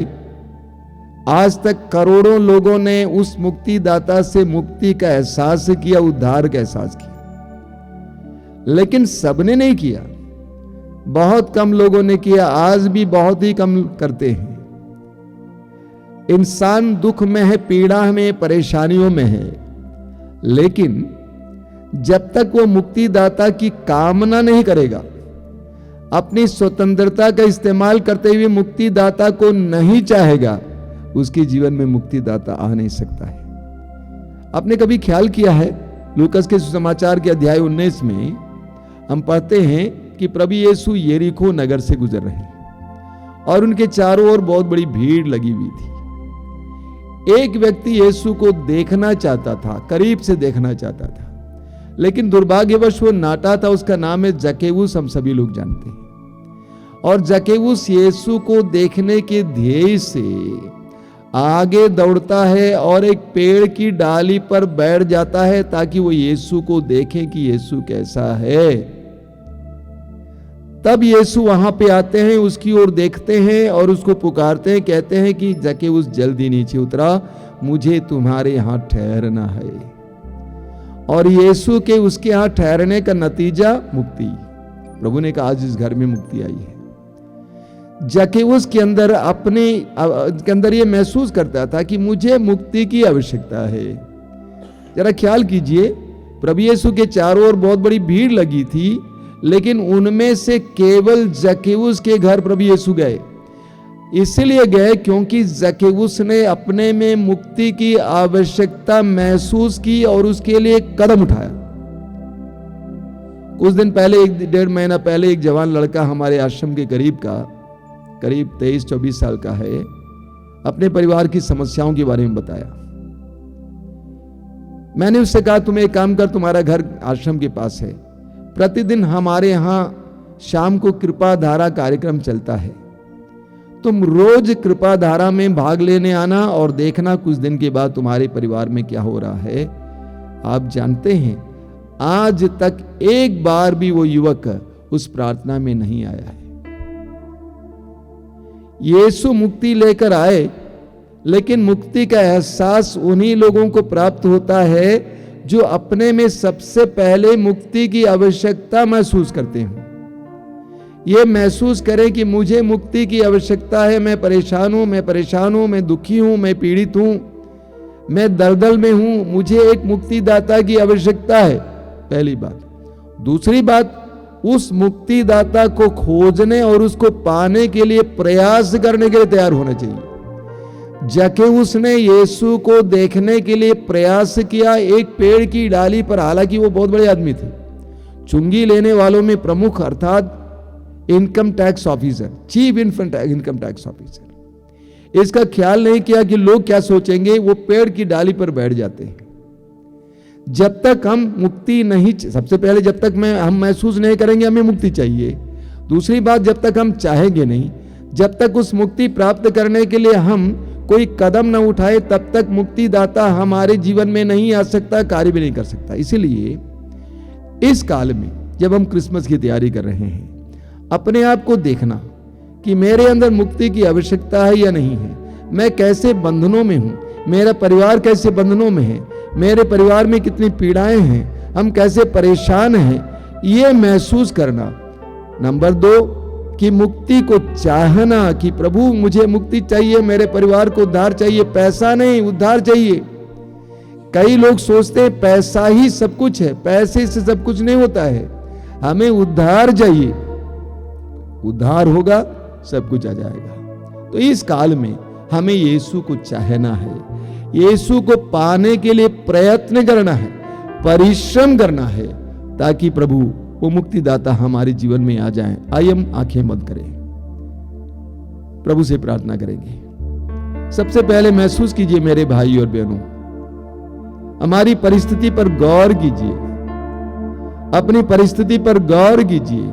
आज तक करोड़ों लोगों ने उस मुक्तिदाता से मुक्ति का एहसास किया, उद्धार का एहसास किया, लेकिन सबने नहीं किया। बहुत कम लोगों ने किया, आज भी बहुत ही कम करते हैं। इंसान दुख में है, पीड़ा में, परेशानियों में है, लेकिन जब तक वो मुक्तिदाता की कामना नहीं करेगा, अपनी स्वतंत्रता का इस्तेमाल करते हुए मुक्तिदाता को नहीं चाहेगा, उसके जीवन में मुक्तिदाता आ नहीं सकता है। आपने कभी ख्याल किया है, लूकास के सुसमाचार के अध्याय 19 में हम पढ़ते हैं कि प्रभु यीशु यरीको नगर से गुजर रहे हैं और उनके चारों ओर बहुत बड़ी भीड़ लगी हुई थी। एक व्यक्ति यीशु को देखना चाहता था, करीब से देखना चाहता था, लेकिन दुर्भाग्यवश वो नाटा था। उसका नाम है जकेऊस, हम सभी लोग जानते हैं। और जकेऊस यीशु को देखने के ध्येय से आगे दौड़ता है और एक पेड़ की डाली पर बैठ जाता है ताकि वो यीशु को देखे कि यीशु कैसा है। तब यीशु वहां पे आते हैं, उसकी ओर देखते हैं और उसको पुकारते हैं, कहते हैं कि जकेऊस जल्दी नीचे उतरा, मुझे तुम्हारे यहां ठहरना है। और यीशु के उसके यहां ठहरने का नतीजा मुक्ति। प्रभु ने कहा आज इस घर में मुक्ति आई है। जकेऊस के अंदर ये महसूस करता था कि मुझे मुक्ति की आवश्यकता है। जरा ख्याल कीजिए, प्रभु यीशु के चारों ओर बहुत बड़ी भीड़ लगी थी, लेकिन उनमें से केवल जकेऊस के घर प्रभु यीशु गए। इसलिए गए क्योंकि जकेऊस ने अपने में मुक्ति की आवश्यकता महसूस की और उसके लिए कदम उठाया। कुछ दिन पहले, 1.5 महीना पहले, एक जवान लड़का हमारे आश्रम के करीब 23-24 साल का है, अपने परिवार की समस्याओं के बारे में बताया। मैंने उससे कहा तुम एक काम कर, तुम्हारा घर आश्रम के पास है, प्रतिदिन हमारे यहां शाम को कृपा धारा कार्यक्रम चलता है, तुम रोज कृपा धारा में भाग लेने आना और देखना कुछ दिन के बाद तुम्हारे परिवार में क्या हो रहा है। आप जानते हैं आज तक एक बार भी वो युवक उस प्रार्थना में नहीं आया है। यीशु मुक्ति लेकर आए, लेकिन मुक्ति का एहसास उन्हीं लोगों को प्राप्त होता है जो अपने में सबसे पहले मुक्ति की आवश्यकता महसूस करते हैं। ये महसूस करें कि मुझे मुक्ति की आवश्यकता है, मैं परेशान हूं, मैं दुखी हूं, मैं पीड़ित हूं, मैं दलदल में हूं, मुझे एक मुक्तिदाता की आवश्यकता है, पहली बात। दूसरी बात, उस मुक्तिदाता को खोजने और उसको पाने के लिए प्रयास करने के लिए तैयार होना चाहिए। जक्कैउस ने यीशु को देखने के लिए प्रयास किया एक पेड़ की डाली पर, हालांकि वो बहुत बड़े आदमी थे, चुंगी लेने वालों में प्रमुख अर्थात income tax officer, chief income tax officer. इसका ख्याल नहीं किया कि लोग क्या सोचेंगे, वो पेड़ की डाली पर बैठ जाते हैं। जब तक हम मुक्ति नहीं, सबसे पहले जब तक हम महसूस नहीं करेंगे हमें मुक्ति चाहिए। दूसरी बात, जब तक हम चाहेंगे नहीं, जब तक उस मुक्ति प्राप्त करने के लिए हम कोई कदम न उठाए, तब तक मुक्तिदाता हमारे जीवन में नहीं आ सकता, कार्य भी नहीं कर सकता। इसीलिए इस काल में जब हम क्रिसमस की तैयारी कर रहे हैं, अपने आप को देखना कि मेरे अंदर मुक्ति की आवश्यकता है या नहीं है, मैं कैसे बंधनों में हूं, मेरा परिवार कैसे बंधनों में है, मेरे परिवार में कितनी पीड़ाएं हैं, हम कैसे परेशान हैं, ये महसूस करना। नंबर 2 कि मुक्ति को चाहना कि प्रभु मुझे मुक्ति चाहिए, मेरे परिवार को उद्धार चाहिए, पैसा नहीं उद्धार चाहिए। कई लोग सोचते हैं पैसा ही सब कुछ है, पैसे से सब कुछ नहीं होता है, हमें उद्धार चाहिए, उद्धार होगा सब कुछ आ जाएगा। तो इस काल में हमें यीशु को चाहना है, यीशु को पाने के लिए प्रयत्न करना है, परिश्रम करना है, ताकि प्रभु वो मुक्तिदाता हमारे जीवन में आ जाए। आइए हम आंखें बंद करें, प्रभु से प्रार्थना करेंगे। सबसे पहले महसूस कीजिए मेरे भाई और बहनों, हमारी परिस्थिति पर गौर कीजिए, अपनी परिस्थिति पर गौर कीजिए,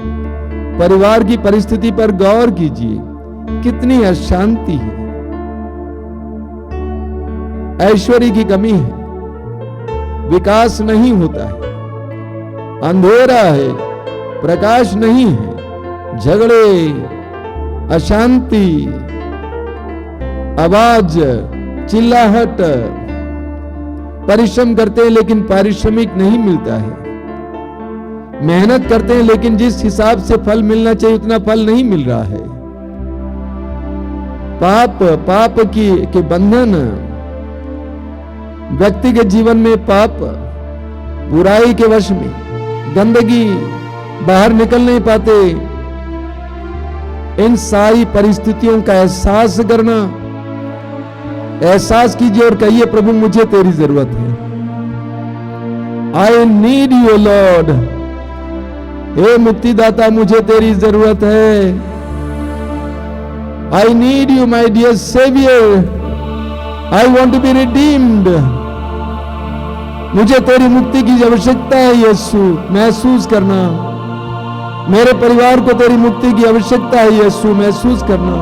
परिवार की परिस्थिति पर गौर कीजिए। कितनी अशांति है, ऐश्वर्य की कमी है, विकास नहीं होता है, अंधेरा है, प्रकाश नहीं है, झगड़े, अशांति, आवाज, चिल्लाहट, परिश्रम करते हैं लेकिन पारिश्रमिक नहीं मिलता है, मेहनत करते हैं लेकिन जिस हिसाब से फल मिलना चाहिए उतना फल नहीं मिल रहा है। पाप के बंधन, व्यक्ति के जीवन में पाप, बुराई के वश में, गंदगी, बाहर निकल नहीं पाते। इन सारी परिस्थितियों का एहसास करना, एहसास कीजिए और कहिए प्रभु मुझे तेरी जरूरत है। आई नीड यू लॉर्ड, हे मुक्तिदाता मुझे तेरी जरूरत है। I need you my dear saviour, I want to be redeemed. मुझे तेरी मुक्ति की आवश्यकता है यीशु, महसूस करना। मेरे परिवार को तेरी मुक्ति की आवश्यकता है यीशु, महसूस करना।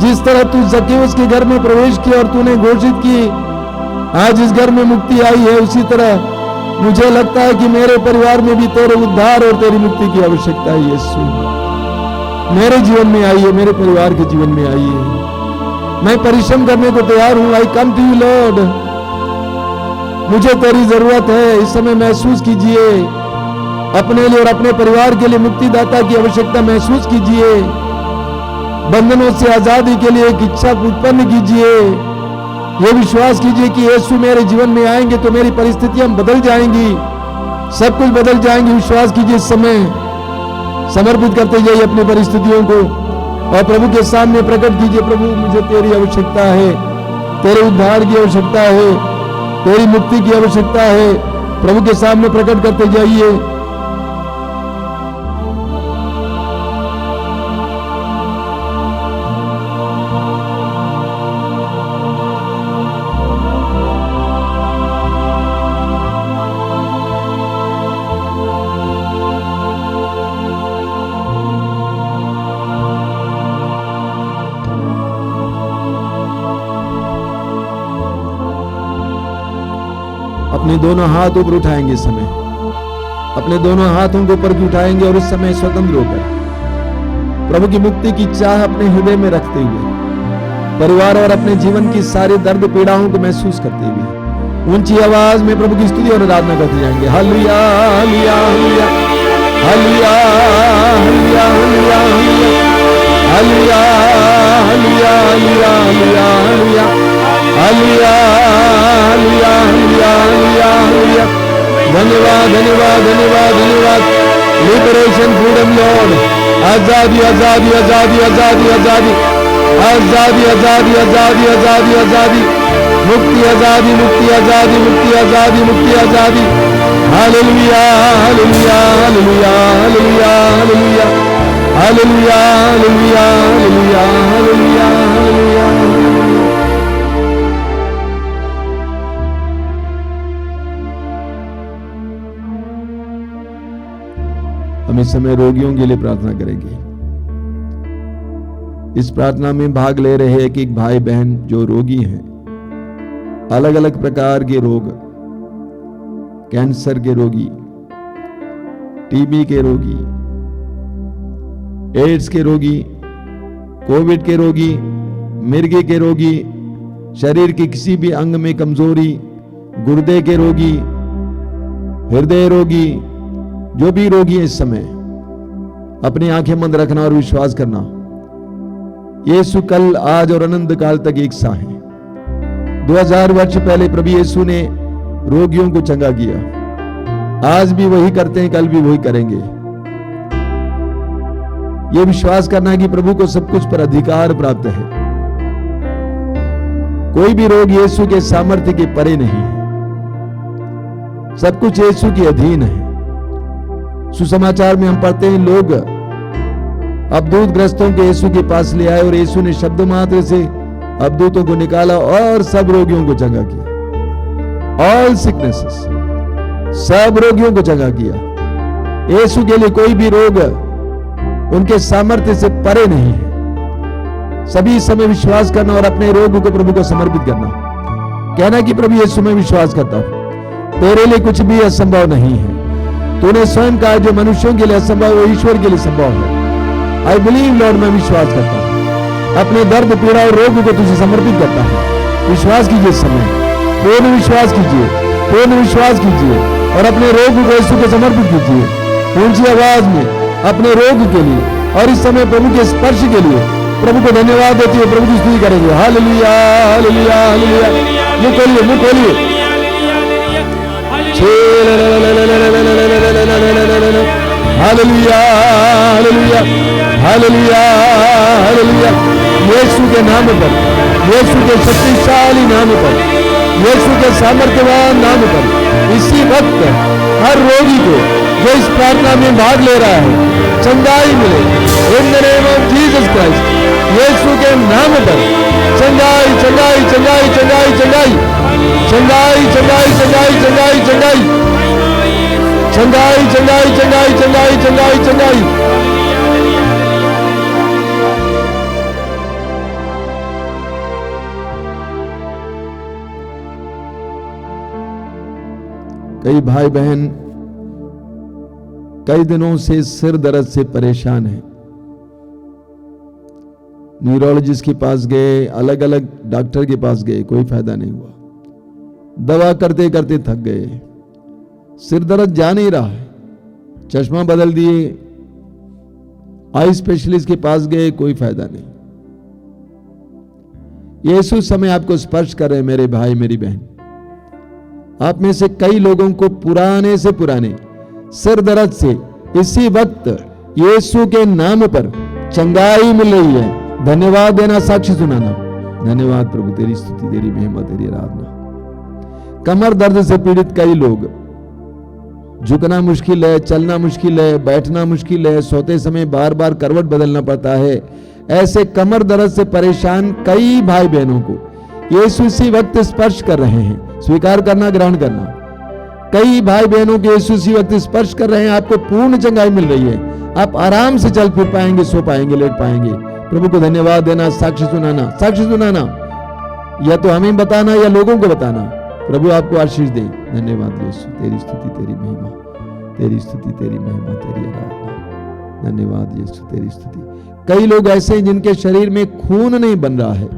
जिस तरह तू जक्कैउस के घर में प्रवेश किया और तूने घोषित की आज इस घर में मुक्ति आई है, उसी तरह मुझे लगता है कि मेरे परिवार में भी तेरे उद्धार और तेरी मुक्ति की आवश्यकता है यीशु। मेरे जीवन में आइए, मेरे परिवार के जीवन में आइए। मैं परिश्रम करने को तैयार हूं। आई कम टू यू लॉर्ड, मुझे तेरी जरूरत है। इस समय महसूस कीजिए, अपने लिए और अपने परिवार के लिए मुक्तिदाता की आवश्यकता महसूस कीजिए। बंधनों से आजादी के लिए एक इच्छा उत्पन्न कीजिए। यह विश्वास कीजिए कि यीशु मेरे जीवन में आएंगे तो मेरी परिस्थितियां बदल जाएंगी, सब कुछ बदल जाएंगे। विश्वास कीजिए, इस समय समर्पित करते जाइए अपनी परिस्थितियों को और प्रभु के सामने प्रकट कीजिए। प्रभु मुझे तेरी आवश्यकता है, तेरे उद्धार की आवश्यकता है, तेरी मुक्ति की आवश्यकता है। प्रभु के सामने प्रकट करते जाइए। अपने दोनों हाथ ऊपर उठाएंगे इस समय, अपने दोनों हाथों को ऊपर की उठाएंगे और उस समय स्वतंत्र होकर प्रभु की मुक्ति की चाह अपने हृदय में रखते हुए परिवार और अपने जीवन की सारी दर्द पीड़ाओं को महसूस करते हुए ऊंची आवाज में प्रभु की स्तुति और आराधना करते जाएंगे। Hallelujah hallelujah hallelujah hallelujah hallelujah hallelujah hallelujah hallelujah hallelujah hallelujah hallelujah hallelujah hallelujah. धन्यवाद धन्यवाद धन्यवाद धन्यवाद। लिबरेशन फ्रीडम लॉर्ड, आजादी आजादी आजादी आजादी आजादी आजादी आजादी आजादी आजादी आजादी, मुक्ति आजादी मुक्ति आजादी मुक्ति आजादी मुक्ति आजादी। Hallelujah hallelujah hallelujah hallelujah hallelujah hallelujah hallelujah hallelujah hallelujah hallelujah. हम इस समय रोगियों के लिए प्रार्थना करेंगे। इस प्रार्थना में भाग ले रहे एक एक भाई बहन जो रोगी हैं, अलग अलग प्रकार के रोग, कैंसर के रोगी, टीबी के रोगी, एड्स के रोगी, कोविड के रोगी, मिर्गी के रोगी, शरीर के किसी भी अंग में कमजोरी, गुर्दे के रोगी, हृदय रोगी, जो भी रोगी है इस समय अपनी आंखें बंद रखना और विश्वास करना, यीशु कल आज और अनंत काल तक एक सा है। 2000 वर्ष पहले प्रभु यीशु ने रोगियों को चंगा किया, आज भी वही करते हैं, कल भी वही करेंगे। यह विश्वास करना है कि प्रभु को सब कुछ पर अधिकार प्राप्त है। कोई भी रोग यीशु के सामर्थ्य के परे नहीं है, सब कुछ यीशु के अधीन है। सुसमाचार में हम पढ़ते हैं लोग अबदूत ग्रस्तों के यीशु के पास ले आए और यीशु ने शब्द मात्र से अबदूतों को निकाला और सब रोगियों को चंगा किया। ऑल सिकनेसेस, सब रोगियों को चंगा किया। यीशु के लिए कोई भी रोग उनके सामर्थ्य से परे नहीं है। सभी समय विश्वास करना और अपने रोग को प्रभु को समर्पित करना, कहना कि प्रभु यीशु में विश्वास करता हूं, तेरे लिए कुछ भी असंभव नहीं है। तूने स्वयं कहा जो मनुष्यों के लिए असंभव वो ईश्वर के लिए संभव है। आई बिलीव लॉर्ड, मैं विश्वास करता हूं, अपने दर्द पीड़ा और रोग को तुझे समर्पित करता हूं। विश्वास कीजिए इस समय, पूर्ण विश्वास कीजिए, पूर्ण विश्वास कीजिए और अपने रोग को यीशु को समर्पित कीजिए ऊंची आवाज में अपने रोग के लिए। और इस समय प्रभु के स्पर्श के लिए प्रभु को धन्यवाद देते हुए प्रभु की स्तुति करेंगे। Hallelujah hallelujah hallelujah. मुंह खोलिए, मुंह खोलिए। Hallelujah hallelujah hallelujah hallelujah. Yeshu के नाम पर, यीशु के शक्तिशाली नाम पर, यीशु के सामर्थ्यवान नाम पर इसी वक्त हर रोगी को जो इस प्रार्थना में भाग ले रहा है चंगाई मिले in the name of Jesus Christ. Yeshu के नाम पर चंगाई चंगाई चंगाई चंगाई चंगाई चंगाई चंगाई चंगाई चंगाई चंगाई चंगाई चंगाई चंगाई चंगाई चंगाई चंगाई। कई भाई बहन कई दिनों से सिर दर्द से परेशान हैं। न्यूरोलॉजिस्ट के पास गए, अलग अलग डॉक्टर के पास गए, कोई फायदा नहीं हुआ। दवा करते करते थक गए, सिर दर्द जा नहीं रहा है। चश्मा बदल दिए, आई स्पेशलिस्ट के पास गए, कोई फायदा नहीं। यीशु समय आपको स्पर्श कर रहे हैं मेरे भाई मेरी बहन। आप में से कई लोगों को पुराने से पुराने सिर दर्द से इसी वक्त यीशु के नाम पर चंगाई मिल रही है। धन्यवाद देना, साक्षी सुनाना। धन्यवाद प्रभु, तेरी स्तुति, तेरी महिमा, तेरी आराधना। कमर दर्द से पीड़ित कई लोग, झुकना मुश्किल है, चलना मुश्किल है, बैठना मुश्किल है, सोते समय बार बार करवट बदलना पड़ता है। ऐसे कमर दर्द से परेशान कई भाई बहनों को यीशु इसी वक्त स्पर्श कर रहे हैं। स्वीकार करना, ग्रहण करना। कई भाई बहनों के यीशु इसी वक्त स्पर्श कर रहे हैं। आपको पूर्ण चंगाई मिल रही है। आप आराम से चल फिर पाएंगे, सो पाएंगे, लेट पाएंगे। प्रभु को धन्यवाद देना, साक्ष्य सुनाना, साक्ष्य सुनाना। या तो हमें बताना या लोगों को बताना। प्रभु आपको आशीष दे। धन्यवाद यीशु, तेरी स्तुति, तेरी महिमा, तेरी स्तुति, तेरी महिमा, तेरी आराधना। धन्यवाद यीशु, तेरी स्तुति। कई लोग ऐसे हैं जिनके शरीर में खून नहीं बन रहा है,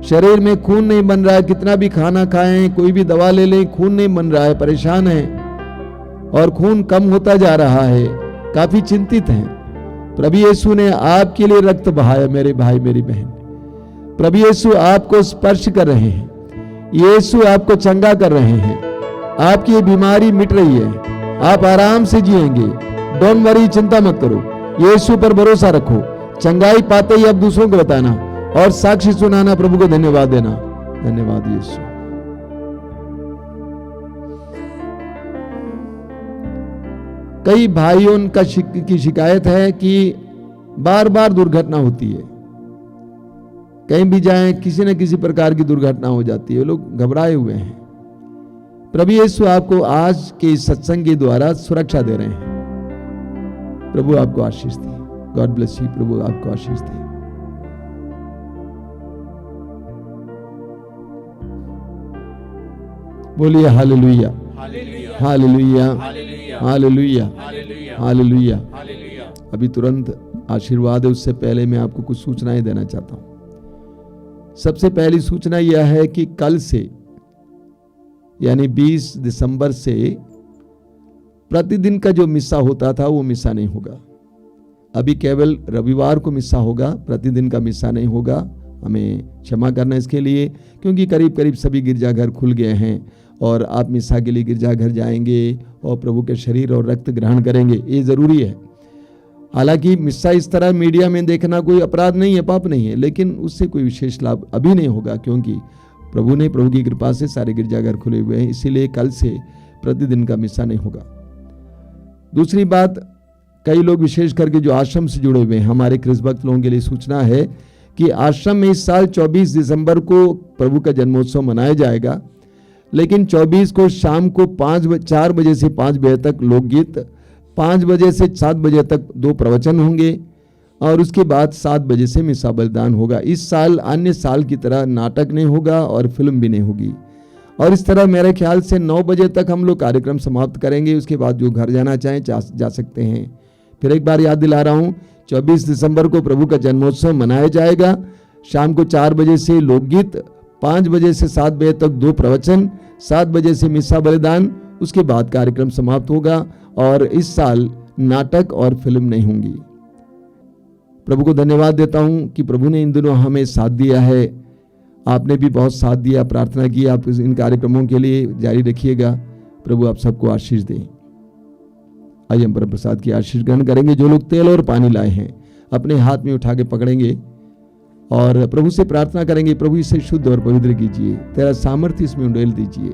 शरीर में खून नहीं बन रहा है, कितना भी खाना खाएं, कोई भी दवा ले लें, खून नहीं बन रहा है, परेशान है और खून कम होता जा रहा है, काफी चिंतित हैं। प्रभु यीशु ने आपके लिए रक्त बहाया मेरे भाई मेरी बहन। प्रभु यीशु आपको स्पर्श कर रहे हैं, यीशु आपको चंगा कर रहे हैं, आपकी ये बीमारी मिट रही है, आप आराम से जिएंगे। डोंट वरी, चिंता मत करो, यीशु पर भरोसा रखो। चंगाई पाते ही आप दूसरों को बताना और साक्षी सुनाना, प्रभु को धन्यवाद देना। धन्यवाद यीशु। कई भाइयों की शिकायत है कि बार बार दुर्घटना होती है, कहीं भी जाएं किसी न किसी प्रकार की दुर्घटना हो जाती है, लोग घबराए हुए हैं। प्रभु यीशु आपको आज के इस सत्संग के द्वारा सुरक्षा दे रहे हैं। प्रभु आपको आशीष दे। God bless you. प्रभु आपको आशीष दे। बोलिए हालेलुया, हालेलुया, हालेलुया, हालेलुया। अभी तुरंत आशीर्वाद है, उससे पहले मैं आपको कुछ सूचनाएं देना चाहता हूं। सबसे पहली सूचना यह है कि कल से यानी 20 दिसंबर से प्रतिदिन का जो मिस्सा होता था वो मिस्सा नहीं होगा। अभी केवल रविवार को मिस्सा होगा, प्रतिदिन का मिस्सा नहीं होगा। हमें क्षमा करना इसके लिए, क्योंकि करीब करीब सभी गिरजाघर खुल गए हैं और आप मिस्सा के लिए गिरजाघर जाएंगे और प्रभु के शरीर और रक्त ग्रहण करेंगे, ये जरूरी है। हालांकि मिस्सा इस तरह मीडिया में देखना कोई अपराध नहीं है, पाप नहीं है, लेकिन उससे कोई विशेष लाभ अभी नहीं होगा, क्योंकि प्रभु की कृपा से सारे गिरजाघर खुले हुए हैं। इसीलिए कल से प्रतिदिन का मिस्सा नहीं होगा। दूसरी बात, कई लोग विशेष करके जो आश्रम से जुड़े हुए हैं, हमारे ख्रिस्त भक्त लोगों के लिए सूचना है कि आश्रम में इस साल 24 दिसंबर को प्रभु का जन्मोत्सव मनाया जाएगा, लेकिन 24 को शाम को 4 बजे से 5 बजे तक लोकगीत, 5 बजे से 7 बजे तक 2 प्रवचन होंगे और उसके बाद 7 बजे से मिस्सा बलिदान होगा। इस साल अन्य साल की तरह नाटक नहीं होगा और फिल्म भी नहीं होगी। और इस तरह मेरे ख्याल से 9 बजे तक हम लोग कार्यक्रम समाप्त करेंगे। उसके बाद जो घर जाना चाहें जा सकते हैं। फिर एक बार याद दिला रहा हूँ, 24 दिसंबर को प्रभु का जन्मोत्सव मनाया जाएगा। शाम को 4 बजे से लोकगीत, 5 बजे से 7 बजे तक 2 प्रवचन, 7 बजे से मिस्सा बलिदान, उसके बाद कार्यक्रम समाप्त होगा। और इस साल नाटक और फिल्म नहीं होंगी। प्रभु को धन्यवाद देता हूं कि प्रभु ने इन दिनों हमें साथ दिया है। आपने भी बहुत साथ दिया, प्रार्थना की। आप इन कार्यक्रमों के लिए जारी रखिएगा। प्रभु आप सबको आशीष दें। आइए हम परम प्रसाद की आशीष ग्रहण करेंगे। जो लोग तेल और पानी लाए हैं अपने हाथ में उठा के पकड़ेंगे और प्रभु से प्रार्थना करेंगे, प्रभु इसे शुद्ध और पवित्र कीजिए, तेरा सामर्थ्य इसमें उंडेल दीजिए,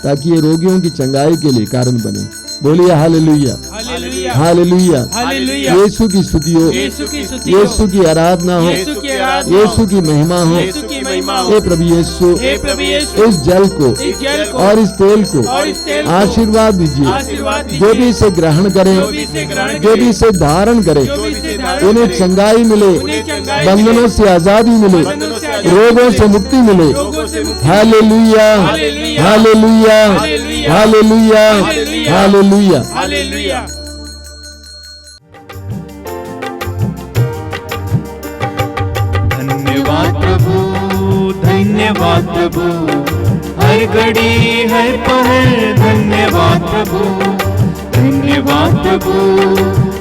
ताकि ये रोगियों की चंगाई के लिए कारण बने। बोलिए hallelujah, hallelujah, hallelujah. Hallelujah. Yeshu की स्तुति हो, यीशु की स्तुति हो, यीशु की आराधना हो, यीशु की आराधना हो, यीशु की महिमा हो। यीशु की महिमा हो। हे प्रभु यीशु, हे प्रभु यीशु, इस जल को इस जल को और इस तेल को और इस तेल को आशीर्वाद दीजिए। आशीर्वाद दीजिए। जो भी इसे ग्रहण करें, जो भी इसे ग्रहण जो भी इसे धारण करें, जो भी इसे धारण उन्हें करें, चंगाई मिले, उन्हें चंगाई बंधनों मिले, से आजादी मिले, बंधनों से आजादी रोगों मिले, से मुक्ति मिले। रोगों से मुक्ति। Hallelujah, hallelujah, hallelujah, hallelujah, hallelujah, hallelujah, hallelujah. Hallelujah. धन्यवाद प्रभु, धन्यवाद प्रभु, हर घड़ी हर पहर धन्यवाद प्रभु, धन्यवाद प्रभु,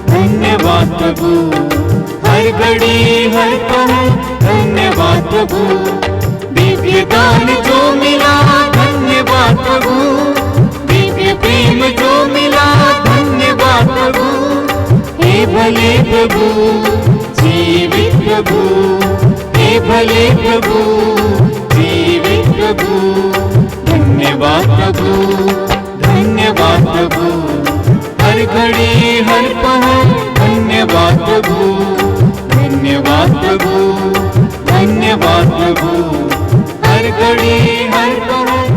धन्यवाद प्रभु, हर घड़ी हर पहर धन्यवाद प्रभु, दिव्य दान जो मिला धन्यवाद प्रभु, दिव्य प्रेम जो मिला धन्यवाद प्रभु, हे भले प्रभु, जीवित प्रभु, हे भले प्रभु, जीवित प्रभु, धन्यवाद प्रभु, धन्यवाद प्रभु, हर घड़ी हर पहर धन्यवाद प्रभु, धन्यवाद प्रभु, धन्यवाद प्रभु, हर घड़ी हर पहर